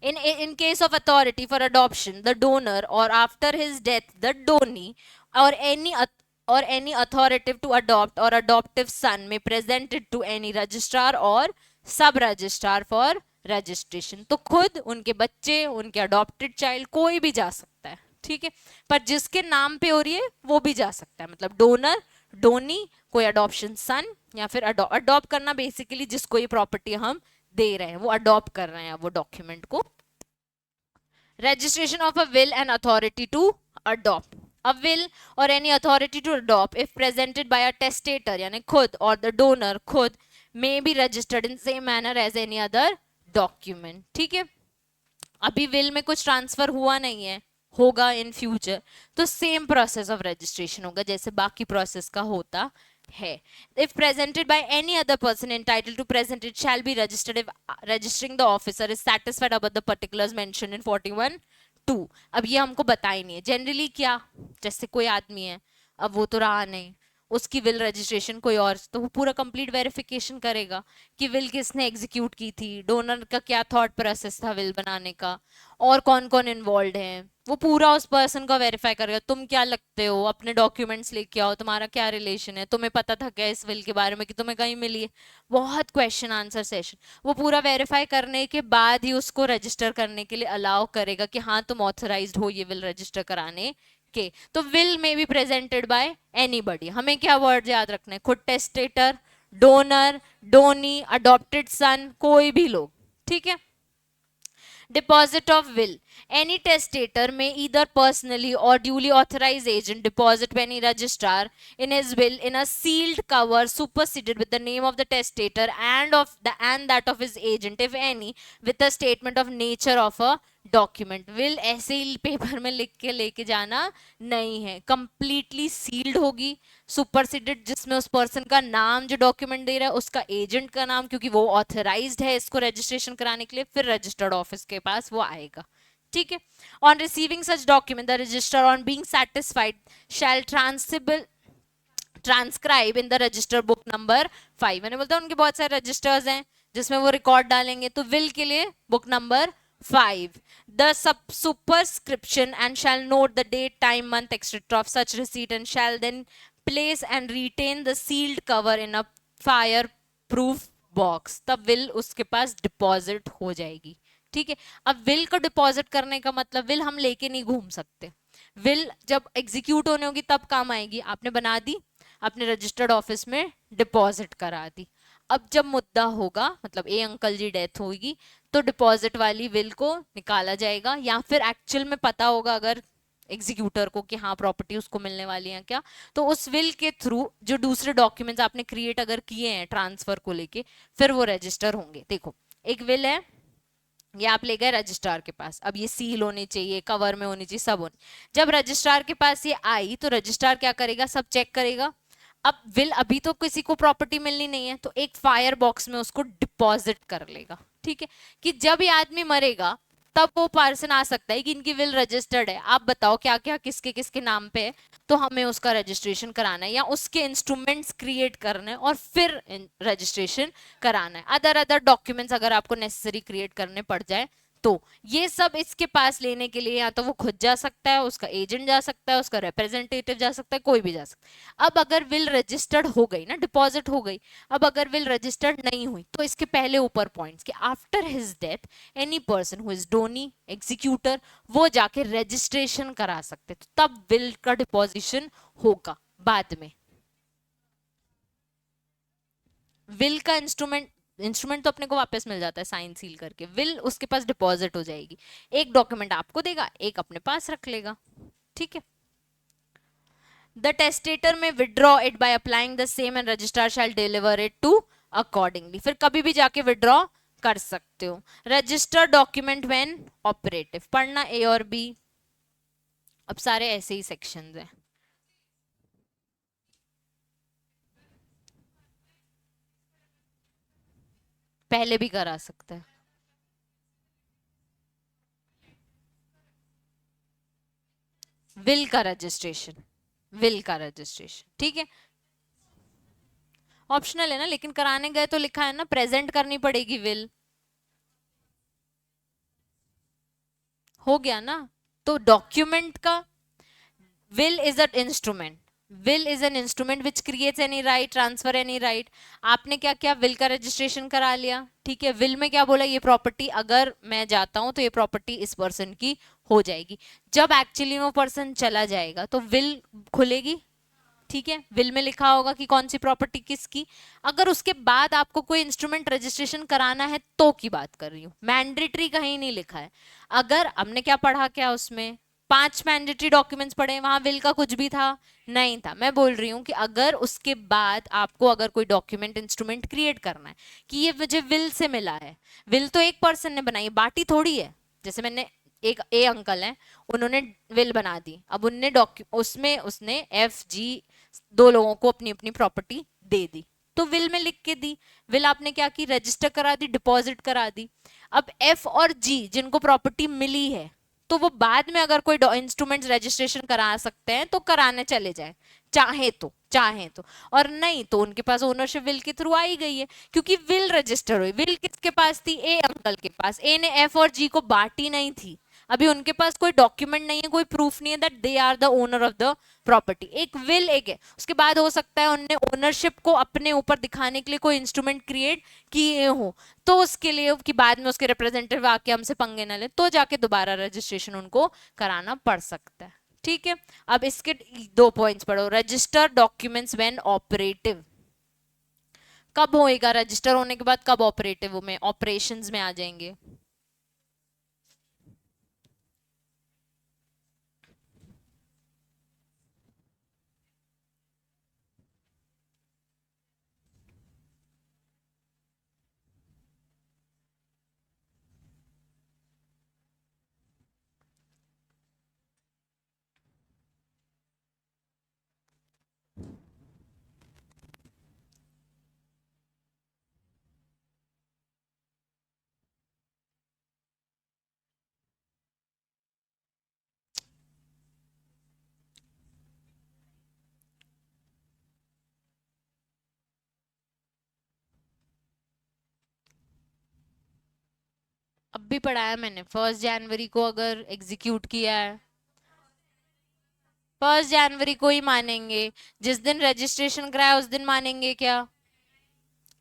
In case of authority for adoption, the donor, or after his death, the donee, or any authoritative to adopt or adoptive son may present it to any registrar or sub registrar for registration। तो खुद, उनके बच्चे, उनके adopted child, कोई भी जा सकता है, ठीक है। पर जिसके नाम पे हो रही है वो भी जा सकता है, मतलब डोनर, डोनी, कोई अडॉप्शन सन, या फिर अडॉप्ट करना बेसिकली जिसको ये प्रॉपर्टी हम दे रहे हैं वो अडॉप्ट कर रहे हैं वो डॉक्यूमेंट को। registration of a will and authority to adopt, a will or any authority to adopt if presented by a testator यानी खुद, or the donor खुद, may be registered in same manner as any other document, ठीक है। अभी will में कुछ ट्रांसफर हुआ नहीं है, होगा इन फ्यूचर, तो सेम प्रोसेस ऑफ रजिस्ट्रेशन होगा जैसे बाकी प्रोसेस का होता है. If presented by any other person entitled to present it shall be registered if registering the officer is satisfied about the particulars mentioned in 41(2). अब ये हमको बता ही नहीं है. जनरली क्या, जैसे कोई आदमी है, अब वो तो रहा नहीं, उसकी विल रजिस्ट्रेशन कोई और, तो वो पूरा कंप्लीट वेरिफिकेशन करेगा कि विल किसने एग्जीक्यूट की थी, डोनर का क्या थॉट प्रोसेस था विल बनाने का, और कौन कौन इन्वॉल्व है, वो पूरा उस पर्सन को वेरीफाई करेगा. तुम क्या लगते हो, अपने डॉक्यूमेंट्स लेके आओ, तुम्हारा क्या रिलेशन है, तुम्हें पता था क्या इस विल के बारे में कि तुम्हें कहीं मिली है. बहुत क्वेश्चन आंसर सेशन. वो पूरा वेरीफाई करने के बाद ही उसको रजिस्टर करने के लिए अलाउ करेगा कि हाँ तुम ऑथराइज्ड हो ये विल रजिस्टर कराने के. तो विल में बी प्रेजेंटेड बाय एनीबॉडी. हमें क्या वर्ड याद रखना है, खुद टेस्टेटर, डोनर, डोनी, अडॉप्टेड सन, कोई भी लोग. ठीक है. Deposit of will. Any testator may either personally or duly authorized agent deposit penny registrar in his will in a sealed cover superseded with the name of the testator and that of his agent, if any, with a statement of nature of a document. Will ऐसे ही पेपर में लिख के लेके जाना नहीं है, कंप्लीटली सील्ड होगी, सुपरसीडेड, जिसमें उस पर्सन का नाम जो डॉक्यूमेंट दे रहा है उसका एजेंट का नाम, क्योंकि वो ऑथराइज्ड है इसको रजिस्ट्रेशन कराने के लिए, फिर रजिस्टर्ड ऑफिस के पास वो आएगा. ठीक है. On receiving such document the register on being satisfied shall transcribe in the register book number 5. मैंने बोलता उनके बहुत सारे रजिस्टर्स हैं जिसमें वो रिकॉर्ड डालेंगे, तो विल के लिए book number 5. The superscription and shall note the date, time, month, etc. of such receipt and shall then place and retain the sealed cover in a fireproof box. तब विल उसके पास डिपॉजिट हो जाएगी. ठीक है. अब विल को डिपॉजिट करने का मतलब, विल हम लेके नहीं घूम सकते. विल जब एग्जीक्यूट होने होगी तब काम आएगी. आपने बना दी, आपने रजिस्टर्ड ऑफिस में डिपॉजिट करा दी. अब जब मुद्दा होगा, मतलब ए अंकल जी डेथ होगी, तो डिपॉजिट वाली विल को निकाला जाएगा, या फिर एक्चुअल में पता होगा अगर एग्जीक्यूटर को कि हाँ प्रॉपर्टी उसको मिलने वाली है क्या, तो उस विल के थ्रू जो दूसरे डॉक्यूमेंट्स आपने क्रिएट अगर किए हैं ट्रांसफर को लेके, फिर वो रजिस्टर होंगे. देखो एक विल है, ये आप ले गए रजिस्ट्रार के पास, अब ये सील होनी चाहिए, कवर में होनी चाहिए, सब होनी. जब रजिस्ट्रार के पास ये आई तो रजिस्ट्रार क्या करेगा, सब चेक करेगा. अब विल, अभी तो किसी को प्रॉपर्टी मिलनी नहीं है, तो एक फायर बॉक्स में उसको डिपॉजिट कर लेगा. ठीक है. कि जब ये आदमी मरेगा तब वो पर्सन आ सकता है कि इनकी विल रजिस्टर्ड है, आप बताओ क्या क्या किसके किसके नाम पे है, तो हमें उसका रजिस्ट्रेशन कराना है या उसके इंस्ट्रूमेंट्स क्रिएट करने और फिर रजिस्ट्रेशन कराना है. अदर डॉक्यूमेंट्स अगर आपको नेसेसरी क्रिएट करने पड़ जाए, तो ये सब इसके पास लेने के लिए या तो वो खुद जा सकता है, उसका एजेंट जा सकता है, उसका रिप्रेजेंटेटिव जा सकता है, कोई भी जा सकता है. अब अगर विल रजिस्टर्ड हो गई ना, डिपॉजिट हो गई, अब अगर विल रजिस्टर्ड नहीं हुई तो इसके पहले ऊपर पॉइंट्स कि after his death any person who is donee executor वो जाके रजिस्ट्रेशन करा सकते, तो तब विल का डिपॉजिशन होगा. बाद में विल का इंस्ट्रूमेंट तो अपने को वापस मिल जाता है साइन सील करके, विल उसके पास डिपॉजिट हो जाएगी. एक डॉक्यूमेंट आपको देगा, एक अपने पास रख लेगा. ठीक है. The testator may withdraw it by applying the same and registrar shall deliver it to accordingly. फिर कभी भी जाके विड्रॉ कर सकते हो. रजिस्टर डॉक्यूमेंट व्हेन ऑपरेटिव, पढ़ना ए और बी. अब सारे ऐसे ही सेक्शंस हैं. पहले भी करा सकता है. विल का रजिस्ट्रेशन, विल का रजिस्ट्रेशन. ठीक है. ऑप्शनल है ना, लेकिन कराने गए तो लिखा है ना प्रेजेंट करनी पड़ेगी विल. हो गया ना. तो डॉक्यूमेंट का, will is a instrument, will is an instrument which creates any right, transfer any right. आपने क्या किया, विल का रजिस्ट्रेशन करा लिया. ठीक है. विल में क्या बोला, ये प्रॉपर्टी अगर मैं जाता हूं तो ये प्रॉपर्टी इस पर्सन की हो जाएगी. जब एक्चुअली वो पर्सन चला जाएगा तो विल खुलेगी. ठीक है. विल में लिखा होगा कि कौन सी प्रॉपर्टी किसकी. अगर उसके बाद आपको कोई इंस्ट्रूमेंट रजिस्ट्रेशन कराना है तो की बात कर रही हूँ, मैंडेटरी कहीं नहीं लिखा है. अगर हमने क्या पढ़ा, क्या उसमें 5 मैंडेटरी डॉक्यूमेंट्स पढ़े, वहां विल का कुछ भी था नहीं था. मैं बोल रही हूँ कि अगर उसके बाद आपको अगर कोई डॉक्यूमेंट इंस्ट्रूमेंट क्रिएट करना है कि ये मुझे विल से मिला है, विल तो एक पर्सन ने बनाई, बाटी थोड़ी है. जैसे मैंने एक ए अंकल है, उन्होंने विल बना दी, अब उनने उसमें उसने FG दो लोगों को अपनी अपनी प्रॉपर्टी दे दी, तो विल में लिख के दी। विल आपने क्या की, रजिस्टर करा दी, डिपॉजिट करा दी। अब एफ और जी जिनको प्रॉपर्टी मिली है, तो वो बाद में अगर कोई इंस्ट्रूमेंट रजिस्ट्रेशन करा सकते हैं तो कराने चले जाए, चाहे तो और नहीं तो उनके पास ओनरशिप विल के थ्रू आई गई है, क्योंकि विल रजिस्टर हुई। विल किसके पास थी, ए अंकल के पास। ए ने एफ और जी को बांटी नहीं थी, अभी उनके पास कोई डॉक्यूमेंट नहीं है, कोई प्रूफ नहीं है that they are the owner of the property. एक विल एक है, उसके बाद हो सकता है उनने ओनरशिप को अपने ऊपर दिखाने के लिए कोई इंस्ट्रूमेंट क्रिएट किए हो, तो उसके लिए कि बाद में उसके रिप्रेजेंटेटिव आके हमसे पंगे ना ले, तो जाके दोबारा रजिस्ट्रेशन उनको कराना पड़ सकता है। ठीक है, अब इसके दो पॉइंट्स पढ़ो। रजिस्टर डॉक्यूमेंट्स व्हेन ऑपरेटिव, कब होएगा रजिस्टर होने के बाद, कब ऑपरेटिव में ऑपरेशंस में आ जाएंगे। अब भी पढ़ाया मैंने, 1 जनवरी को अगर एग्जीक्यूट किया है, 1 जनवरी को ही मानेंगे। जिस दिन रजिस्ट्रेशन कराया उस दिन मानेंगे क्या।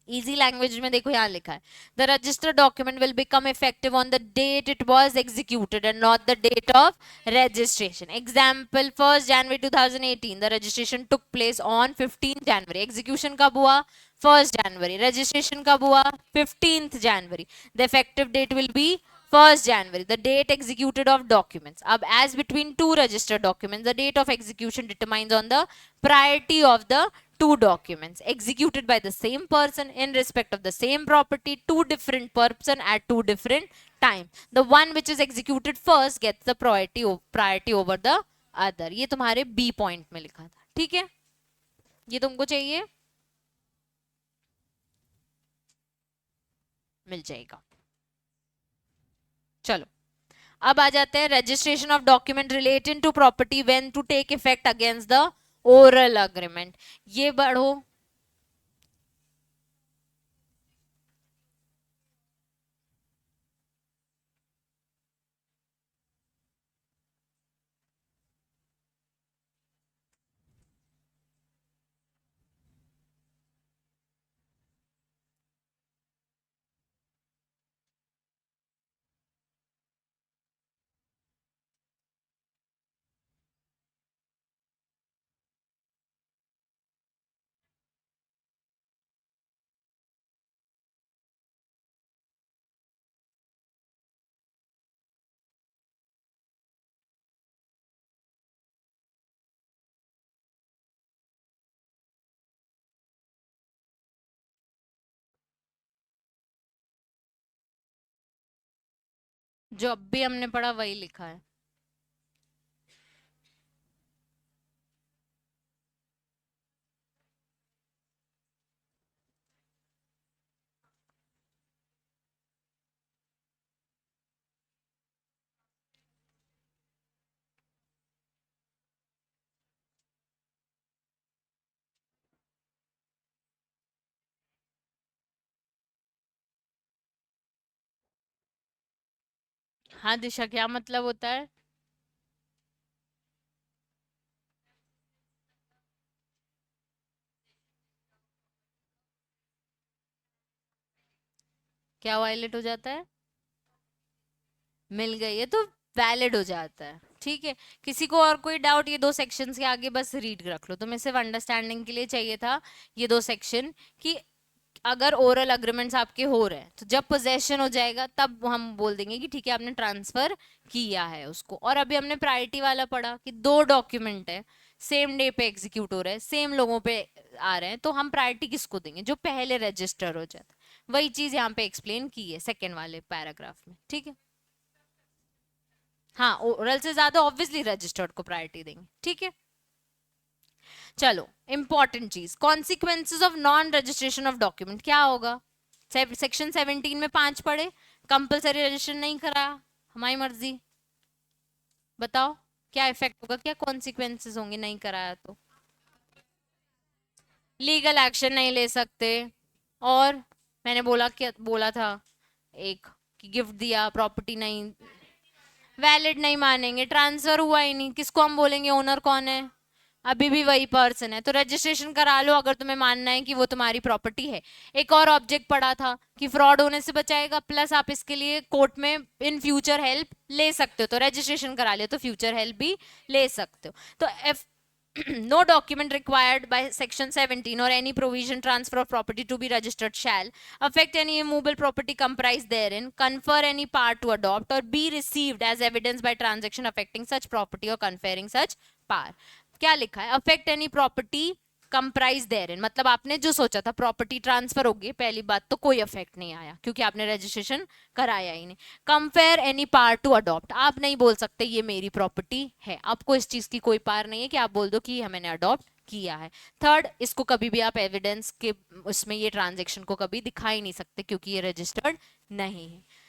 इजी लैंग्वेज में देखो यहाँ लिखा है, the register document will become effective on the date it was executed and not the date of registration. Example 1 January 2018, the registration took place on 15 January. Execution कब हुआ, 1 जनवरी। रजिस्ट्रेशन कब हुआ, 15 January. The effective date will be 1 January, the date executed of documents. Ab as between two registered documents, the date of execution determines on the priority of the two documents executed by the same person in respect of the same property, two different person at two different time. The one which is executed first gets the priority over the other. ये तुम्हारे B point में लिखा था, ठीक है, ये तुमको चाहिए, मिल जाएगा। चलो अब आ जाते हैं, registration of document relating to property when to take effect against the oral agreement. ये बढ़ो, जो अब भी हमने पढ़ा वही लिखा है। हाँ दिशा, क्या मतलब होता है। क्या वायलेट हो जाता है, मिल गई है तो वैलिड हो जाता है। ठीक है, किसी को और कोई डाउट, ये दो सेक्शंस के आगे बस रीड रख लो, तुम्हें सिर्फ अंडरस्टैंडिंग के लिए चाहिए था ये दो सेक्शन, कि अगर ओरल अग्रीमेंट्स आपके हो रहे हैं तो जब पोजेशन हो जाएगा तब हम बोल देंगे कि ठीक है आपने ट्रांसफर किया है उसको। और अभी हमने प्रायोरिटी वाला पढ़ा कि दो डॉक्यूमेंट है, सेम डे पे एग्जीक्यूट हो रहे हैं, सेम लोगों पे आ रहे हैं, तो हम प्रायोरिटी किसको देंगे, जो पहले रजिस्टर हो जाता है। वही चीज यहाँ पे एक्सप्लेन की है सेकेंड वाले पैराग्राफ में, ठीक है। हाँ, ओरल से ज्यादा ऑब्वियसली रजिस्टर्ड को प्रायोरिटी देंगे, ठीक है। चलो इंपॉर्टेंट चीज, consequences of non registration of document क्या होगा? सेक्शन 17 में 5 पढ़े, कंपलसरी रजिस्ट्रेशन नहीं करा, हमारी मर्जी, बताओ क्या इफेक्ट होगा, क्या कॉन्सिक्वेंसेज होंगे नहीं कराया तो? लीगल एक्शन नहीं ले सकते, और मैंने बोला था एक कि गिफ्ट दिया, प्रॉपर्टी नहीं, वैलिड नहीं मानेंगे, ट्रांसफर हुआ ही नहीं, किसको हम बोलेंगे ओनर कौन है? अभी भी वही पर्सन है, तो रजिस्ट्रेशन करा लो अगर तुम्हें मानना है कि वो तुम्हारी प्रॉपर्टी है। एक और ऑब्जेक्ट पढ़ा था कि फ्रॉड होने से बचाएगा, प्लस आप इसके लिए कोर्ट में इन फ्यूचर हेल्प ले सकते हो, तो रजिस्ट्रेशन करा लिया तो फ्यूचर हेल्प भी ले सकते हो। तो no document required by section 17 or any provision transfer of property to be registered shall affect any immovable property comprised therein, confer any part to adopt, or be received as evidence by transaction affecting such property or conferring such power. क्या लिखा है? affect any property comprise therein, मतलब आपने जो सोचा था प्रॉपर्टी ट्रांसफर होगी, पहली बात तो कोई इफेक्ट नहीं आया क्योंकि आपने रजिस्ट्रेशन कराया ही नहीं। Compare any part two adopt, आप नहीं बोल सकते ये मेरी प्रॉपर्टी है, आपको इस चीज की कोई पार नहीं है कि आप बोल दो कि मैंने अडॉप्ट किया है। थर्ड, इसको कभी भी आप एविडेंस के उसमें ये ट्रांजेक्शन को कभी दिखा ही नहीं सकते क्योंकि ये रजिस्टर्ड नहीं है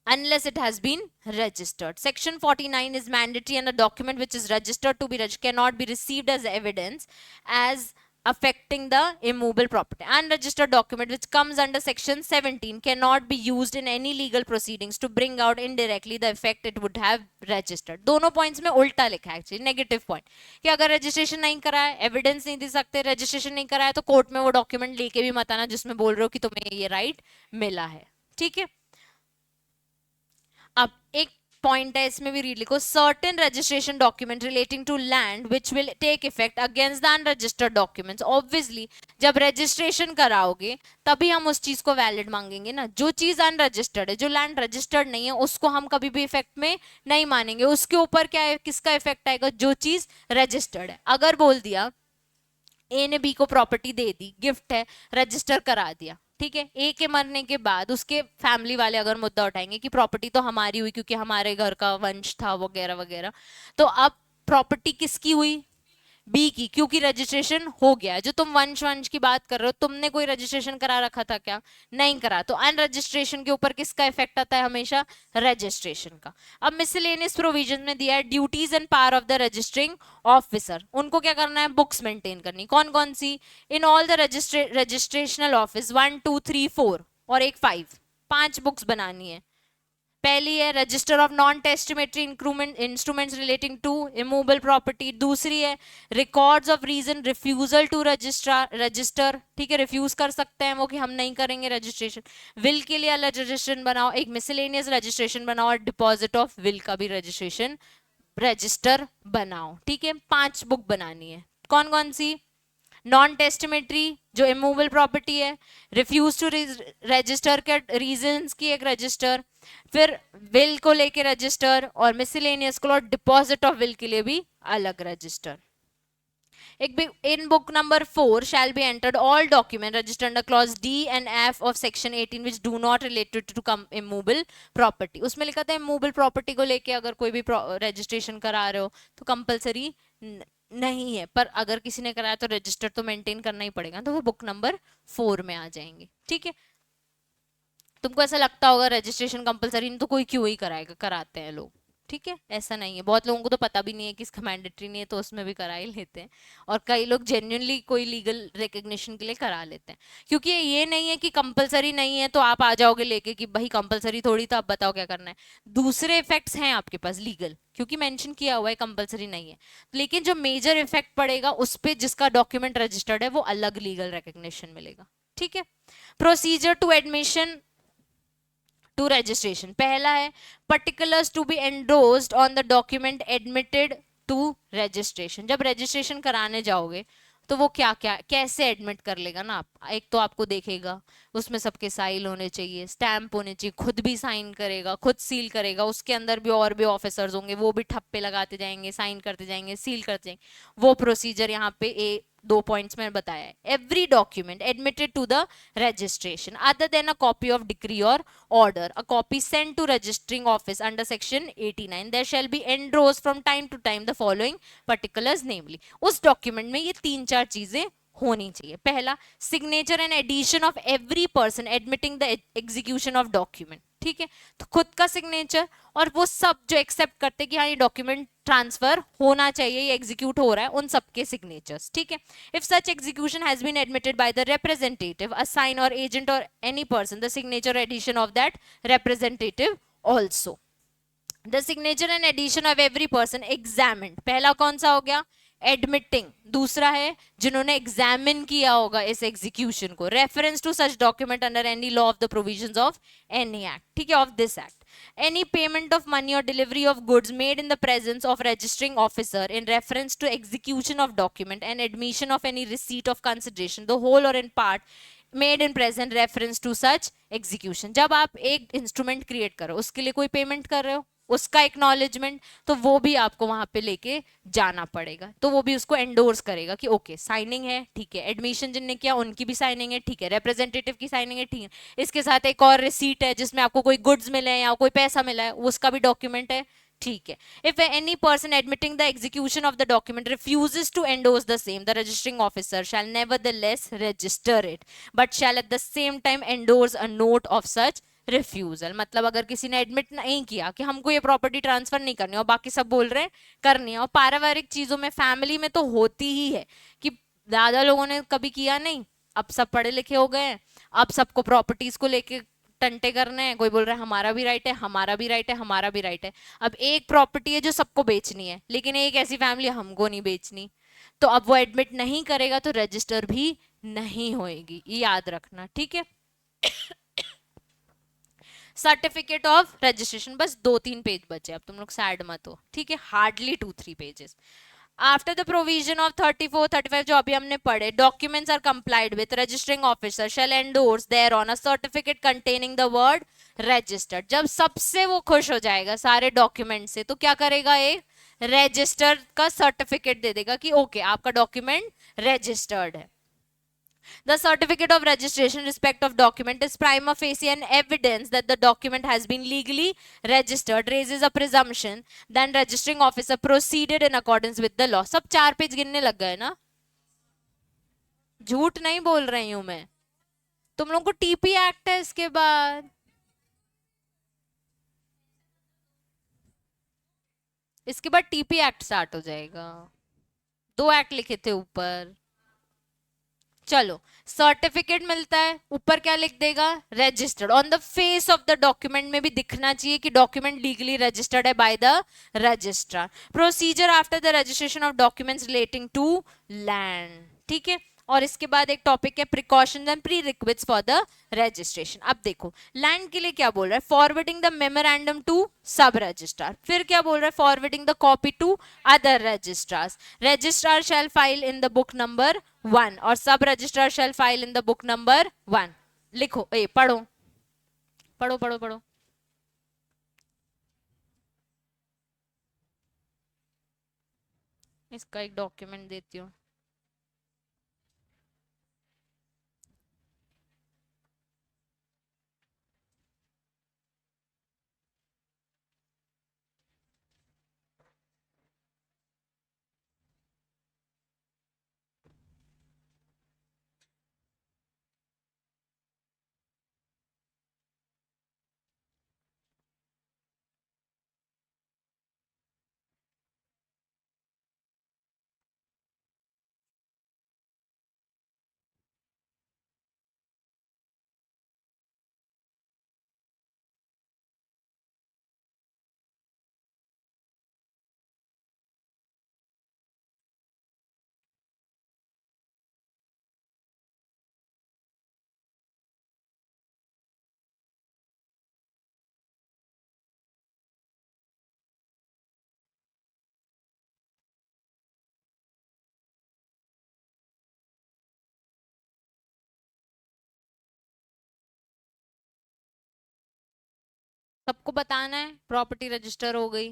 unless it has been registered. Section 49 is mandatory, and a document which is registered to be cannot be received as evidence as affecting the immovable property. Unregistered document which comes under section 17 cannot be used in any legal proceedings to bring out indirectly the effect it would have registered. दोनों पॉइंट्स में उल्टा लिखा है एक्चुअली, नेगेटिव पॉइंट कि अगर रजिस्ट्रेशन नहीं करा है, एविडेंस नहीं दे सकते, रजिस्ट्रेशन नहीं करा है तो कोर्ट में वो डॉक्यूमेंट लेके भी मत आना जिसमें बोल रहे हो कि तुम्हें ये राइट मिला है। ठीक है, अब एक पॉइंट है इसमें भी रीड लिखो, certain registration document relating to land which will take effect against the unregistered documents. Obviously जब रजिस्ट्रेशन कराओगे तभी हम उस चीज को वैलिड मांगेंगे ना, जो चीज अनरजिस्टर्ड है, जो लैंड रजिस्टर्ड नहीं है, उसको हम कभी भी इफेक्ट में नहीं मानेंगे। उसके ऊपर क्या है, किसका इफेक्ट आएगा? जो चीज रजिस्टर्ड है। अगर बोल दिया ए ने बी को प्रॉपर्टी दे दी, गिफ्ट है, रजिस्टर करा दिया, ठीक है, ए के मरने के बाद उसके फैमिली वाले अगर मुद्दा उठाएंगे कि प्रॉपर्टी तो हमारी हुई क्योंकि हमारे घर का वंश था वगैरह वगैरह, तो अब प्रॉपर्टी किसकी हुई? बी की, क्योंकि रजिस्ट्रेशन हो गया। जो तुम वंश वंश की बात कर रहे हो, तुमने कोई रजिस्ट्रेशन करा रखा था क्या? नहीं करा, तो अनरजिस्ट्रेशन के ऊपर किसका इफेक्ट आता है? हमेशा रजिस्ट्रेशन का। अब मिसलेनियस प्रोविजन में दिया है duties and power of the registering officer, उनको क्या करना है? बुक्स मेंटेन करनी। कौन कौन सी? In all the registrational office 1 2 3 4 और एक 5, 5 बुक्स बनानी है। पहली है register of non testamentary instruments relating to immovable property. दूसरी है records of reason refusal to register, ठीक है, रिफ्यूज कर सकते हैं वो कि हम नहीं करेंगे रजिस्ट्रेशन। विल के लिए अलग रजिस्ट्रेशन बनाओ, एक मिसलेनियस रजिस्ट्रेशन बनाओ, और डिपॉजिट ऑफ विल का भी रजिस्ट्रेशन रजिस्टर बनाओ। ठीक है, 5 बुक बनानी है। कौन कौन सी? नॉन टेस्टिमेटरी जो इमूवेबल प्रॉपर्टी है, रिफ्यूज टू रजिस्टर के रीजंस की एक रजिस्टर, फिर विल को लेके रजिस्टर, और मिसलेनियस को और डिपॉजिट ऑफ विल के लिए भी अलग रजिस्टर। एक in book number 4 shall be entered all document registered under clause D and F of section 18 which do not relate to immovable property। उसमें लिखा था immovable property को लेके अगर कोई भी रजिस्ट्रेशन करा रहे हो तो कंपलसरी नहीं है, पर अगर किसी ने कराया तो रजिस्टर तो मेंटेन करना ही पड़ेगा, तो वो बुक नंबर 4 में आ जाएंगे। ठीक है, तुमको ऐसा लगता होगा रजिस्ट्रेशन कंपलसरी नहीं तो कोई क्यों ही कराएगा, कराते हैं लोग। ठीक है, ऐसा नहीं है, बहुत लोगों को तो पता भी नहीं है कि इसका मैंडेटरी नहीं है तो उसमें भी करा ही लेते हैं, और कई लोग जेन्युइनली कोई लीगल रिकग्निशन के लिए करा लेते हैं, क्योंकि ये नहीं है कि कंपलसरी नहीं है तो आप आ जाओगे लेके कि भाई कंपलसरी थोड़ी, तो आप बताओ क्या करना है। दूसरे इफेक्ट्स हैं आपके पास लीगल, क्योंकि मेंशन किया हुआ है कंपलसरी नहीं है, लेकिन जो मेजर इफेक्ट पड़ेगा उस पर जिसका डॉक्यूमेंट रजिस्टर्ड है वो अलग लीगल रिकग्निशन मिलेगा। ठीक है, procedure to admission to registration. पहला है particulars to be endorsed on the document admitted to registration। जब रजिस्ट्रेशन कराने जाओगे तो वो क्या क्या कैसे एडमिट कर लेगा ना, आप एक तो आपको देखेगा, उसमें सबके साइन होने चाहिए, स्टैंप होने चाहिए, खुद भी साइन करेगा, खुद सील करेगा, उसके अंदर भी और भी ऑफिसर्स होंगे, वो भी ठप्पे लगाते जाएंगे, साइन करते जाएंगे, सील करते जाएंगे। वो प्रोसीजर यहाँ पे दो पॉइंट्स में बताया है, every document admitted to the registration other than a copy of decree or order, a copy sent to registering office under section 89, there shall be endorsed from time to time the following particulars, namely उस डॉक्यूमेंट में ये तीन चार चीजें होनी चाहिए। पहला, signature and addition of every person admitting the execution of document, ठीक है, तो खुद का सिग्नेचर और वो सब जो एक्सेप्ट करते कि हाँ ये डॉक्यूमेंट ट्रांसफर होना चाहिए, ये एग्जीक्यूट हो रहा है, उन सबके सिग्नेचर्स, ठीक है। If such execution has been admitted by the representative, assign और एजेंट और any person, the signature addition of that representative also. The signature and addition of every person examined, पहला कौन सा हो गया, एडमिटिंग, दूसरा है जिन्होंने एग्जामिन किया होगा इस एग्जीक्यूशन को, reference to such document under any law of the provisions of any act, ठीक है, of this act, any payment of money or delivery of goods made in the presence of registering officer in reference to execution of document and admission of any receipt of consideration, the whole or in part made in present reference to such execution। जब आप एक इंस्ट्रूमेंट क्रिएट करो उसके लिए कोई पेमेंट कर रहे हो, उसका एक्नॉलेजमेंट, तो वो भी आपको वहां पे लेके जाना पड़ेगा, तो वो भी उसको एंडोर्स करेगा कि ओके साइनिंग है, ठीक है, एडमिशन जिनने किया उनकी भी साइनिंग है, ठीक है, रिप्रेजेंटेटिव की साइनिंग है, ठीक है, इसके साथ एक और रिसीट है जिसमें आपको कोई गुड्स मिले हैं या कोई पैसा मिला है, उसका भी डॉक्यूमेंट है, ठीक है। If any person admitting the execution of the document refuses to endorse the same, the registering officer shall nevertheless register it but shall at the same time endorse a note of such refusal. मतलब अगर किसी ने एडमिट नहीं किया कि हमको ये प्रॉपर्टी ट्रांसफर नहीं करनी और बाकी सब बोल रहे हैं करनी है, और पारिवारिक चीजों में फैमिली में तो होती ही है कि दादा लोगों ने कभी किया नहीं, अब सब पढ़े लिखे हो गए हैं, अब सबको प्रॉपर्टीज को लेके टंटे करने हैं, कोई बोल रहा है हमारा भी राइट है, हमारा भी राइट है, हमारा भी राइट है। अब एक प्रॉपर्टी है जो सबको बेचनी है, लेकिन एक ऐसी फैमिली हमको नहीं बेचनी, तो अब वो एडमिट नहीं करेगा तो रजिस्टर भी नहीं होएगी, ये याद रखना, ठीक है। सर्टिफिकेट ऑफ रजिस्ट्रेशन, बस 2-3 पेज बचे, अब तुम लोग सैड मत हो, ठीक है, hardly 2-3 pages. After the provision of 34-35 जो अभी हमने पढ़े, documents are complied with, registering officer shall endorse thereon a certificate containing the word registered. जब सबसे वो खुश हो जाएगा सारे डॉक्यूमेंट से, तो क्या करेगा, एक रजिस्टर का सर्टिफिकेट दे देगा कि ओके आपका डॉक्यूमेंट रजिस्टर्ड है। The certificate of registration respect of document is prima facie an evidence that the document has been legally registered, raises a presumption that registering officer proceeded in accordance with the law। सब 4 पेज गिनने लग गए ना, झूठ नहीं बोल रही हूं मैं, तुम लोग को टीपी एक्ट है इसके बाद, इसके बाद टीपी एक्ट स्टार्ट हो जाएगा, 2 एक्ट लिखे थे ऊपर। चलो, सर्टिफिकेट मिलता है, ऊपर क्या लिख देगा, registered, on the face of the document में भी दिखना चाहिए कि डॉक्यूमेंट लीगली रजिस्टर्ड है by the registrar. Procedure after the registration of documents relating to land, ठीक है, और इसके बाद एक टॉपिक है precautions and prerequisites for the registration. अब देखो लैंड के लिए क्या बोल रहा है, forwarding the memorandum to sub registrar, फिर क्या बोल रहा है, forwarding the copy to other registrars, registrar shall file in the book number 1 और sub registrar shall file in the book number 1। लिखो, ए पढ़ो पढ़ो पढ़ो पढ़ो। इसका एक डॉक्यूमेंट देती हूँ। सबको बताना है प्रॉपर्टी रजिस्टर हो गई,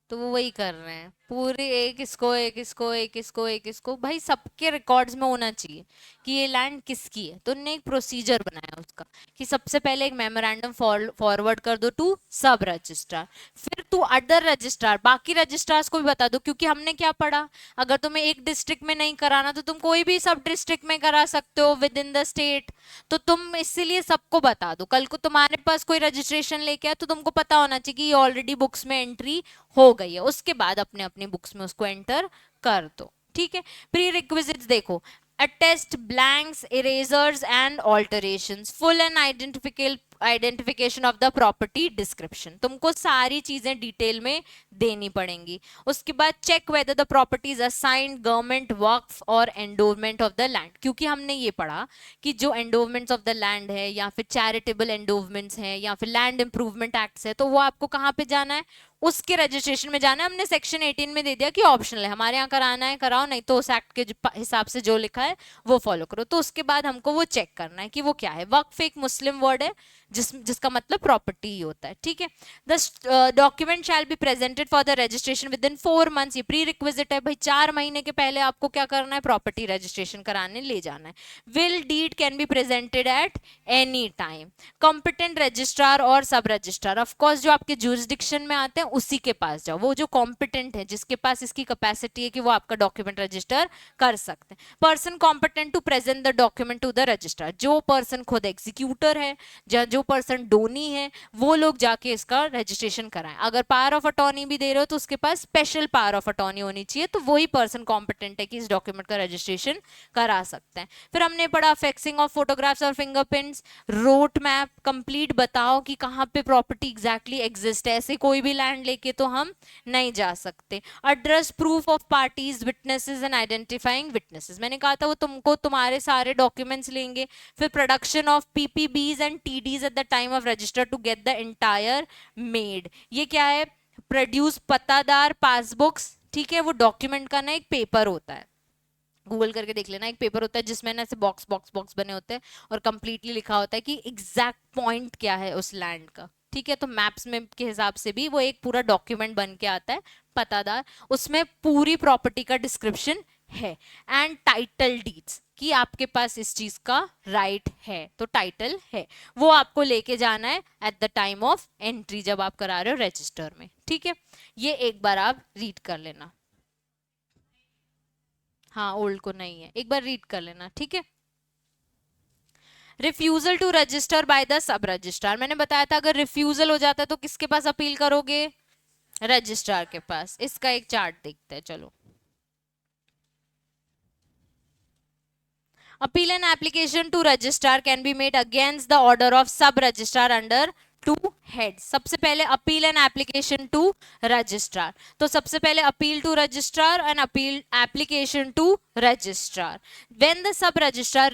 तो वो वही कर रहे हैं पूरे, एक इसको एक इसको एक इसको एक इसको, भाई सबके रिकॉर्ड्स में होना चाहिए कि ये लैंड किसकी है। तो उन्होंने एक प्रोसीजर बनाया उसका कि सबसे पहले एक मेमोरेंडम फॉरवर्ड कर दो टू सब रजिस्ट्रार, फिर टू अदर रजिस्ट्रार, बाकी रजिस्ट्रार्स को भी बता दो, क्योंकि हमने क्या पढ़ा, अगर तुम्हें एक डिस्ट्रिक्ट में नहीं कराना तो तुम कोई भी सब डिस्ट्रिक्ट में करा सकते हो विद इन द स्टेट। तो तुम इसीलिए सबको बता दो, कल को तुम्हारे पास कोई रजिस्ट्रेशन लेके आए तो तुमको पता होना चाहिए कि ये ऑलरेडी बुक्स में एंट्री हो गई है, उसके बाद अपने अपनी बुक्स में उसको एंटर कर दो। ठीक है, प्री रिक्विजिट्स देखो, attest blanks, erasers and alterations, full and identification of the property description, तुमको सारी चीजें डिटेल में देनी पड़ेंगी। उसके बाद check whether the property is assigned government वक्फ और endowment of the land, क्योंकि हमने ये पढ़ा कि जो endowments of the land है या फिर charitable endowments है या फिर land improvement acts है, तो वो आपको कहाँ पे जाना है, उसके रजिस्ट्रेशन में जाना है। हमने सेक्शन 18 में दे दिया कि ऑप्शनल है, हमारे यहाँ कराना है कराओ, नहीं तो उस एक्ट के हिसाब से जो लिखा है वो फॉलो करो। तो उसके बाद हमको वो चेक करना है कि वो क्या है। वक्फ एक मुस्लिम वर्ड है जिसका मतलब प्रॉपर्टी ही होता है। ठीक है, the document shell be presented for the registration within 4 months, ये प्री रिक्विजिट है भाई, 4 महीने के पहले आपको क्या करना है, प्रॉपर्टी रजिस्ट्रेशन कराने ले जाना है। Will deed can be presented at any time. Competent registrar और सब रजिस्ट्रार, ऑफकोर्स जो आपके जुरिस्डिक्शन में आते हैं उसी के पास जाओ, वो जो कॉम्पिटेंट है जिसके पास इसकी कैपेसिटी है कि वो आपका डॉक्यूमेंट रजिस्टर कर सकते हैं। Person competent to present the document to the registrar, जो पर्सन खुद एग्जीक्यूटर है, जो पर्सन डोनी है, वो लोग जाके इसका रजिस्ट्रेशन कराएं। अगर पावर ऑफ अटॉर्नी भी दे रहे हो तो उसके पास स्पेशल पावर ऑफ अटॉर्नी होनी चाहिए, तो वही पर्सन कॉम्पिटेंट है कि इस डॉक्यूमेंट का रजिस्ट्रेशन करा सकते हैं। फिर हमने पढ़ा फेक्सिंग ऑफ फोटोग्राफ्स और फिंगरप्रिंट्स, रोड मैप कंप्लीट बताओ कि कहाँ पे प्रॉपर्टी एग्जैक्टली एग्जिस्ट है, ऐसे कोई भी लैंड लेके तो हम नहीं जा सकते। Address proof of parties witnesses and identifying witnesses, मैंने कहा था वो तुमको तुम्हारे सारे डॉक्यूमेंट्स लेंगे। फिर production of PPBs and TDs at the time of register to get the entire made, ये क्या है, प्रोड्यूस पतादार पासबुक्स। ठीक है, वो डॉक्यूमेंट का ना एक पेपर होता है, गूगल करके देख लेना, एक पेपर होता है जिसमें ना ऐसे बॉक्स बॉक्स बॉक्स बने होते हैं और कंप्लीटली लिखा होता है कि एग्जैक्ट पॉइंट क्या है उस लैंड का। ठीक है, तो मैप्स में के हिसाब से भी वो एक पूरा डॉक्यूमेंट बन के आता है पतादार, उसमें पूरी प्रॉपर्टी का डिस्क्रिप्शन है। एंड टाइटल डीड्स, कि आपके पास इस चीज का राइट है, तो टाइटल है, वो आपको लेके जाना है eight the time of entry, जब आप करा रहे हो रजिस्टर में। ठीक है, ये एक बार आप रीड कर लेना। हाँ, ओल्ड को नहीं है, एक बार रीड कर लेना। ठीक है, refusal to register by the sub registrar, मैंने बताया था अगर रिफ्यूजल हो जाता है तो किसके पास अपील करोगे, रजिस्ट्रार के पास। इसका एक चार्ट देखते हैं, चलो। Appeal an application to registrar can be made against the order of sub registrar under 2 head. सबसे पहले appeal an application to registrar, तो सबसे पहले appeal to registrar and appeal application to registrar. When the sub registrar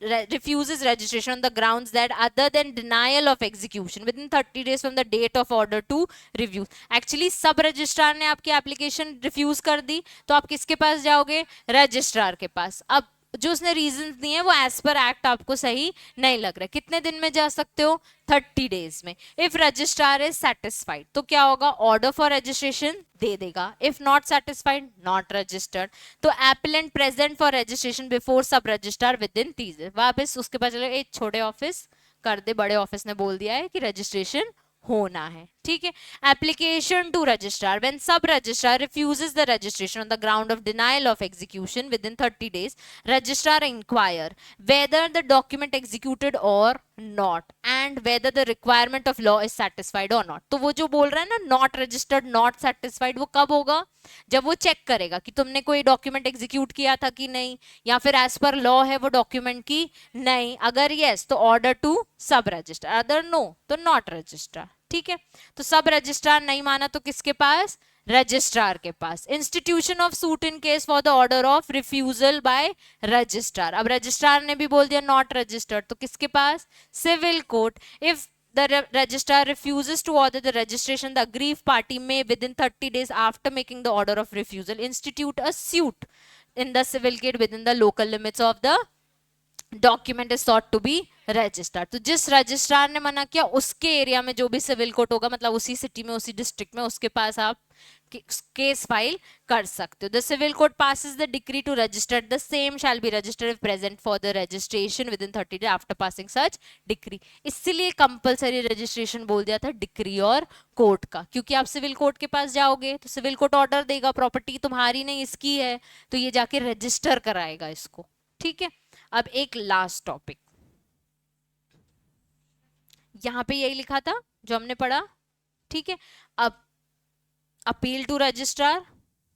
refuses registration on the grounds that other than denial of execution within 30 days from the date of order to review, actually सब रजिस्ट्रार ने आपकी एप्लीकेशन रिफ्यूज कर दी तो आप किसके पास जाओगे, रजिस्ट्रार के पास। अब जो उसने रीजंस दिए हैं वो एज पर एक्ट आपको सही नहीं लग रहा, कितने दिन में जा सकते हो, 30 डेज में। इफ रजिस्ट्रार इज सेटिस्फाइड तो क्या होगा, ऑर्डर फॉर रजिस्ट्रेशन दे देगा। If not satisfied, not registered, तो applicant present for registration before sub registrar within 30 days. वापस उसके पास चलो, एक छोटे ऑफिस कर दे, बड़े ऑफिस ने बोल दिया है कि रजिस्ट्रेशन होना है। ठीक है, application to registrar, when sub registrar refuses the registration on the ground of denial of execution within 30 days, registrar inquire whether the document executed or not and whether the requirement of law is satisfied or not. तो वो जो बोल रहा है ना नॉट रजिस्टर्ड नॉट सेटिस्फाइड, वो कब होगा, जब वो चेक करेगा कि तुमने कोई डॉक्यूमेंट एग्जीक्यूट किया था कि नहीं, या फिर एज पर लॉ है वो डॉक्यूमेंट की नहीं। अगर यस तो order to sub registrar, other no तो नॉट रजिस्ट्रार। ठीक है, तो सब रजिस्ट्रार नहीं माना तो किसके पास, रजिस्ट्रार के पास। Institution of suit in case for the order of refusal by registrar, अब रजिस्ट्रार ने भी बोल दिया नॉट रजिस्टर्ड तो किसके पास, civil court. If the registrar refuses to order the registration, the aggrieved party may within 30 days after making the order of refusal institute a suit in the civil court within the local limits of the document is sought to be registrar. तो जिस रजिस्ट्रार ने मना किया उसके एरिया में जो भी सिविल कोर्ट होगा, मतलब उसी सिटी में उसी डिस्ट्रिक्ट में, उसके पास आप केस फाइल कर सकते हो। The civil court passes the decree to register, the same shall be registered if present for the registration within 30 days after passing such decree। इसीलिए कंपलसरी रजिस्ट्रेशन बोल दिया था डिक्री और कोर्ट का, क्योंकि आप सिविल कोर्ट के पास जाओगे तो सिविल कोर्ट ऑर्डर देगा, प्रॉपर्टी तुम्हारी नहीं इसकी है, तो ये जाके रजिस्टर कराएगा इसको। ठीक है, अब एक लास्ट टॉपिक, यहां पे यही लिखा था जो हमने पढ़ा। ठीक है, अब अपील टू रजिस्ट्रार,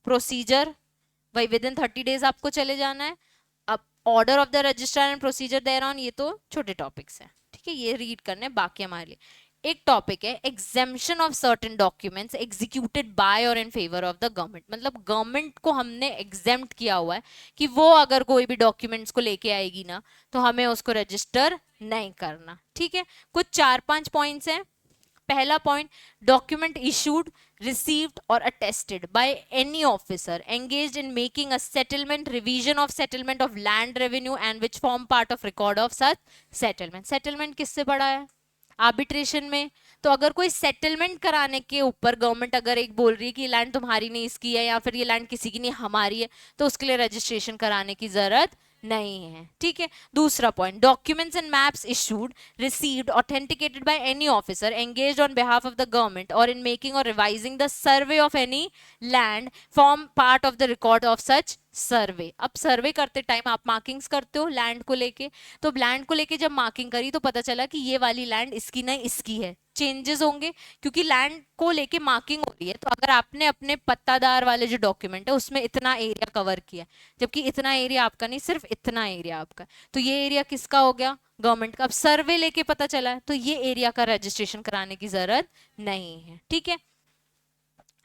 प्रोसीजर वही विद इन 30 डेज आपको चले जाना है। अब order of the registrar and procedure thereon, ये तो छोटे टॉपिक्स हैं। ठीक है, ये रीड करने बाकी हमारे लिए। एक टॉपिक है exemption of certain documents executed by or in favour of the government. मतलब गवर्नमेंट को हमने एग्जेम्प्ट किया हुआ है कि वो अगर कोई भी डॉक्यूमेंट्स को लेके आएगी ना तो हमें उसको रजिस्टर नहीं करना। ठीक है, कुछ 4-5 पॉइंट्स हैं। पहला point, document issued, received or attested by any officer engaged in making a settlement, revision of settlement of land revenue and which form part of record of such settlement। settlement किससे पढ़ा है? आर्बिट्रेशन में। तो अगर कोई सेटलमेंट कराने के ऊपर गवर्नमेंट अगर एक बोल रही है कि लैंड तुम्हारी नहीं इसकी है, या फिर ये लैंड किसी की नहीं हमारी है, तो उसके लिए रजिस्ट्रेशन कराने की जरूरत नहीं है। ठीक है, दूसरा point, documents and maps issued, received, authenticated by any officer engaged on behalf of the government or in making or revising the survey of any land form part of the record of such survey. अब सर्वे करते टाइम आप मार्किंग्स करते हो लैंड को लेके, तो लैंड को लेके जब मार्किंग करी तो पता चला कि ये वाली लैंड इसकी नहीं इसकी है, चेंजेस होंगे क्योंकि लैंड को लेके मार्किंग हो रही है। तो अगर आपने अपने पत्तादार वाले जो डॉक्यूमेंट है उसमें इतना एरिया कवर किया, जबकि इतना एरिया आपका नहीं, सिर्फ इतना एरिया आपका, तो ये एरिया किसका हो गया? गवर्नमेंट का। अब सर्वे लेके पता चला है तो ये एरिया का रजिस्ट्रेशन कराने की जरूरत नहीं है। ठीक है,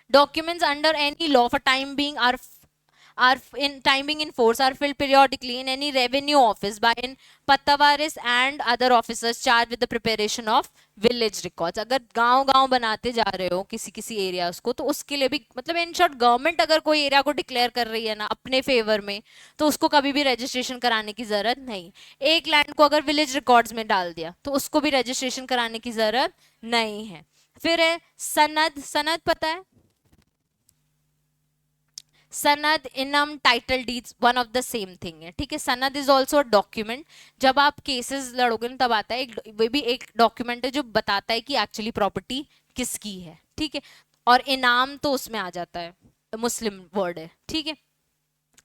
documents under any law for time being are in time being in force are filled periodically in any revenue office by in पत्तावारिस and other officers charged with the preparation of village records। अगर गांव बनाते जा रहे हो किसी किसी एरियाज को, तो उसके लिए भी मतलब इन शॉर्ट गवर्नमेंट अगर कोई एरिया को डिक्लेयर कर रही है ना अपने फेवर में, तो उसको कभी भी रजिस्ट्रेशन कराने की जरूरत नहीं। एक लैंड को अगर विलेज रिकॉर्ड्स में डाल दिया तो उसको भी रजिस्ट्रेशन कराने की जरूरत नहीं है। फिर है सनद। सनद पता है? सनद, enum, title deeds, one of the same thing है। ठीक है, सनद इज ऑल्सो अ डॉक्यूमेंट। जब आप केसेस लड़ोगे ना तब आता है वे भी एक डॉक्यूमेंट है जो बताता है कि एक्चुअली प्रॉपर्टी किसकी है। ठीक है, और इनाम तो उसमें आ जाता है, मुस्लिम वर्ड है। ठीक है,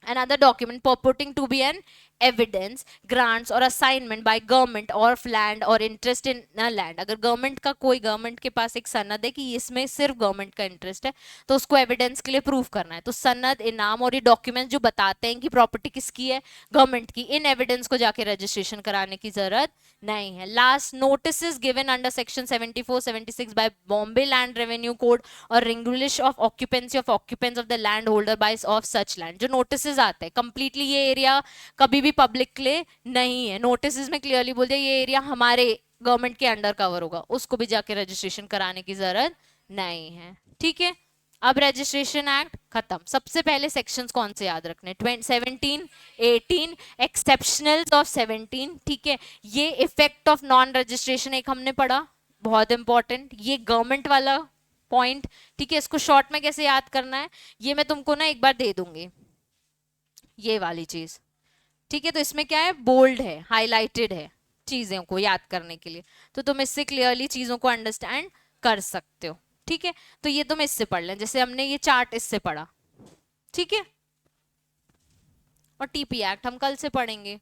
another document purporting to be an evidence grants or assignment by government of land or interest in a land। अगर गवर्नमेंट का कोई गवर्नमेंट के पास एक सनद है कि इसमें सिर्फ गवर्नमेंट का इंटरेस्ट है तो उसको एविडेंस के लिए प्रूफ करना है, तो सनद, इनाम और ये डॉक्यूमेंट्स जो बताते हैं कि प्रॉपर्टी किसकी है, गवर्नमेंट की, इन एविडेंस को जाके रजिस्ट्रेशन कराने की जरूरत नहीं है। Last, notice given under section 74-76 by Bombay land revenue code or regulation of occupancy of occupants of the land holder by of such land. जो नोटिस आते हैं कंप्लीटली ये एरिया कभी भी पब्लिक के लिए नहीं है, नोटिस में क्लियरली बोल दिया ये एरिया हमारे गवर्नमेंट के अंडर कवर होगा, उसको भी जाके रजिस्ट्रेशन कराने की जरूरत नहीं है। ठीक है, अब रजिस्ट्रेशन एक्ट खत्म। सबसे पहले सेक्शंस कौन से याद रखने? 17, 18, एक्सेप्शनल्स ऑफ 17। ठीक है, ये इफेक्ट ऑफ नॉन रजिस्ट्रेशन एक हमने पढ़ा, बहुत इंपॉर्टेंट, ये गवर्नमेंट वाला पॉइंट। ठीक है, इसको शॉर्ट में कैसे याद करना है ये मैं तुमको ना एक बार दे दूंगी, ये वाली चीज। ठीक है, तो इसमें क्या है, बोल्ड है, हाईलाइटेड है चीजों को याद करने के लिए, तो तुम इससे क्लियरली चीजों को अंडरस्टैंड कर सकते हो। ठीक है, तो ये तुम इससे पढ़ लें, जैसे हमने ये चार्ट इससे पढ़ा। ठीक है, और टीपी एक्ट हम कल से पढ़ेंगे।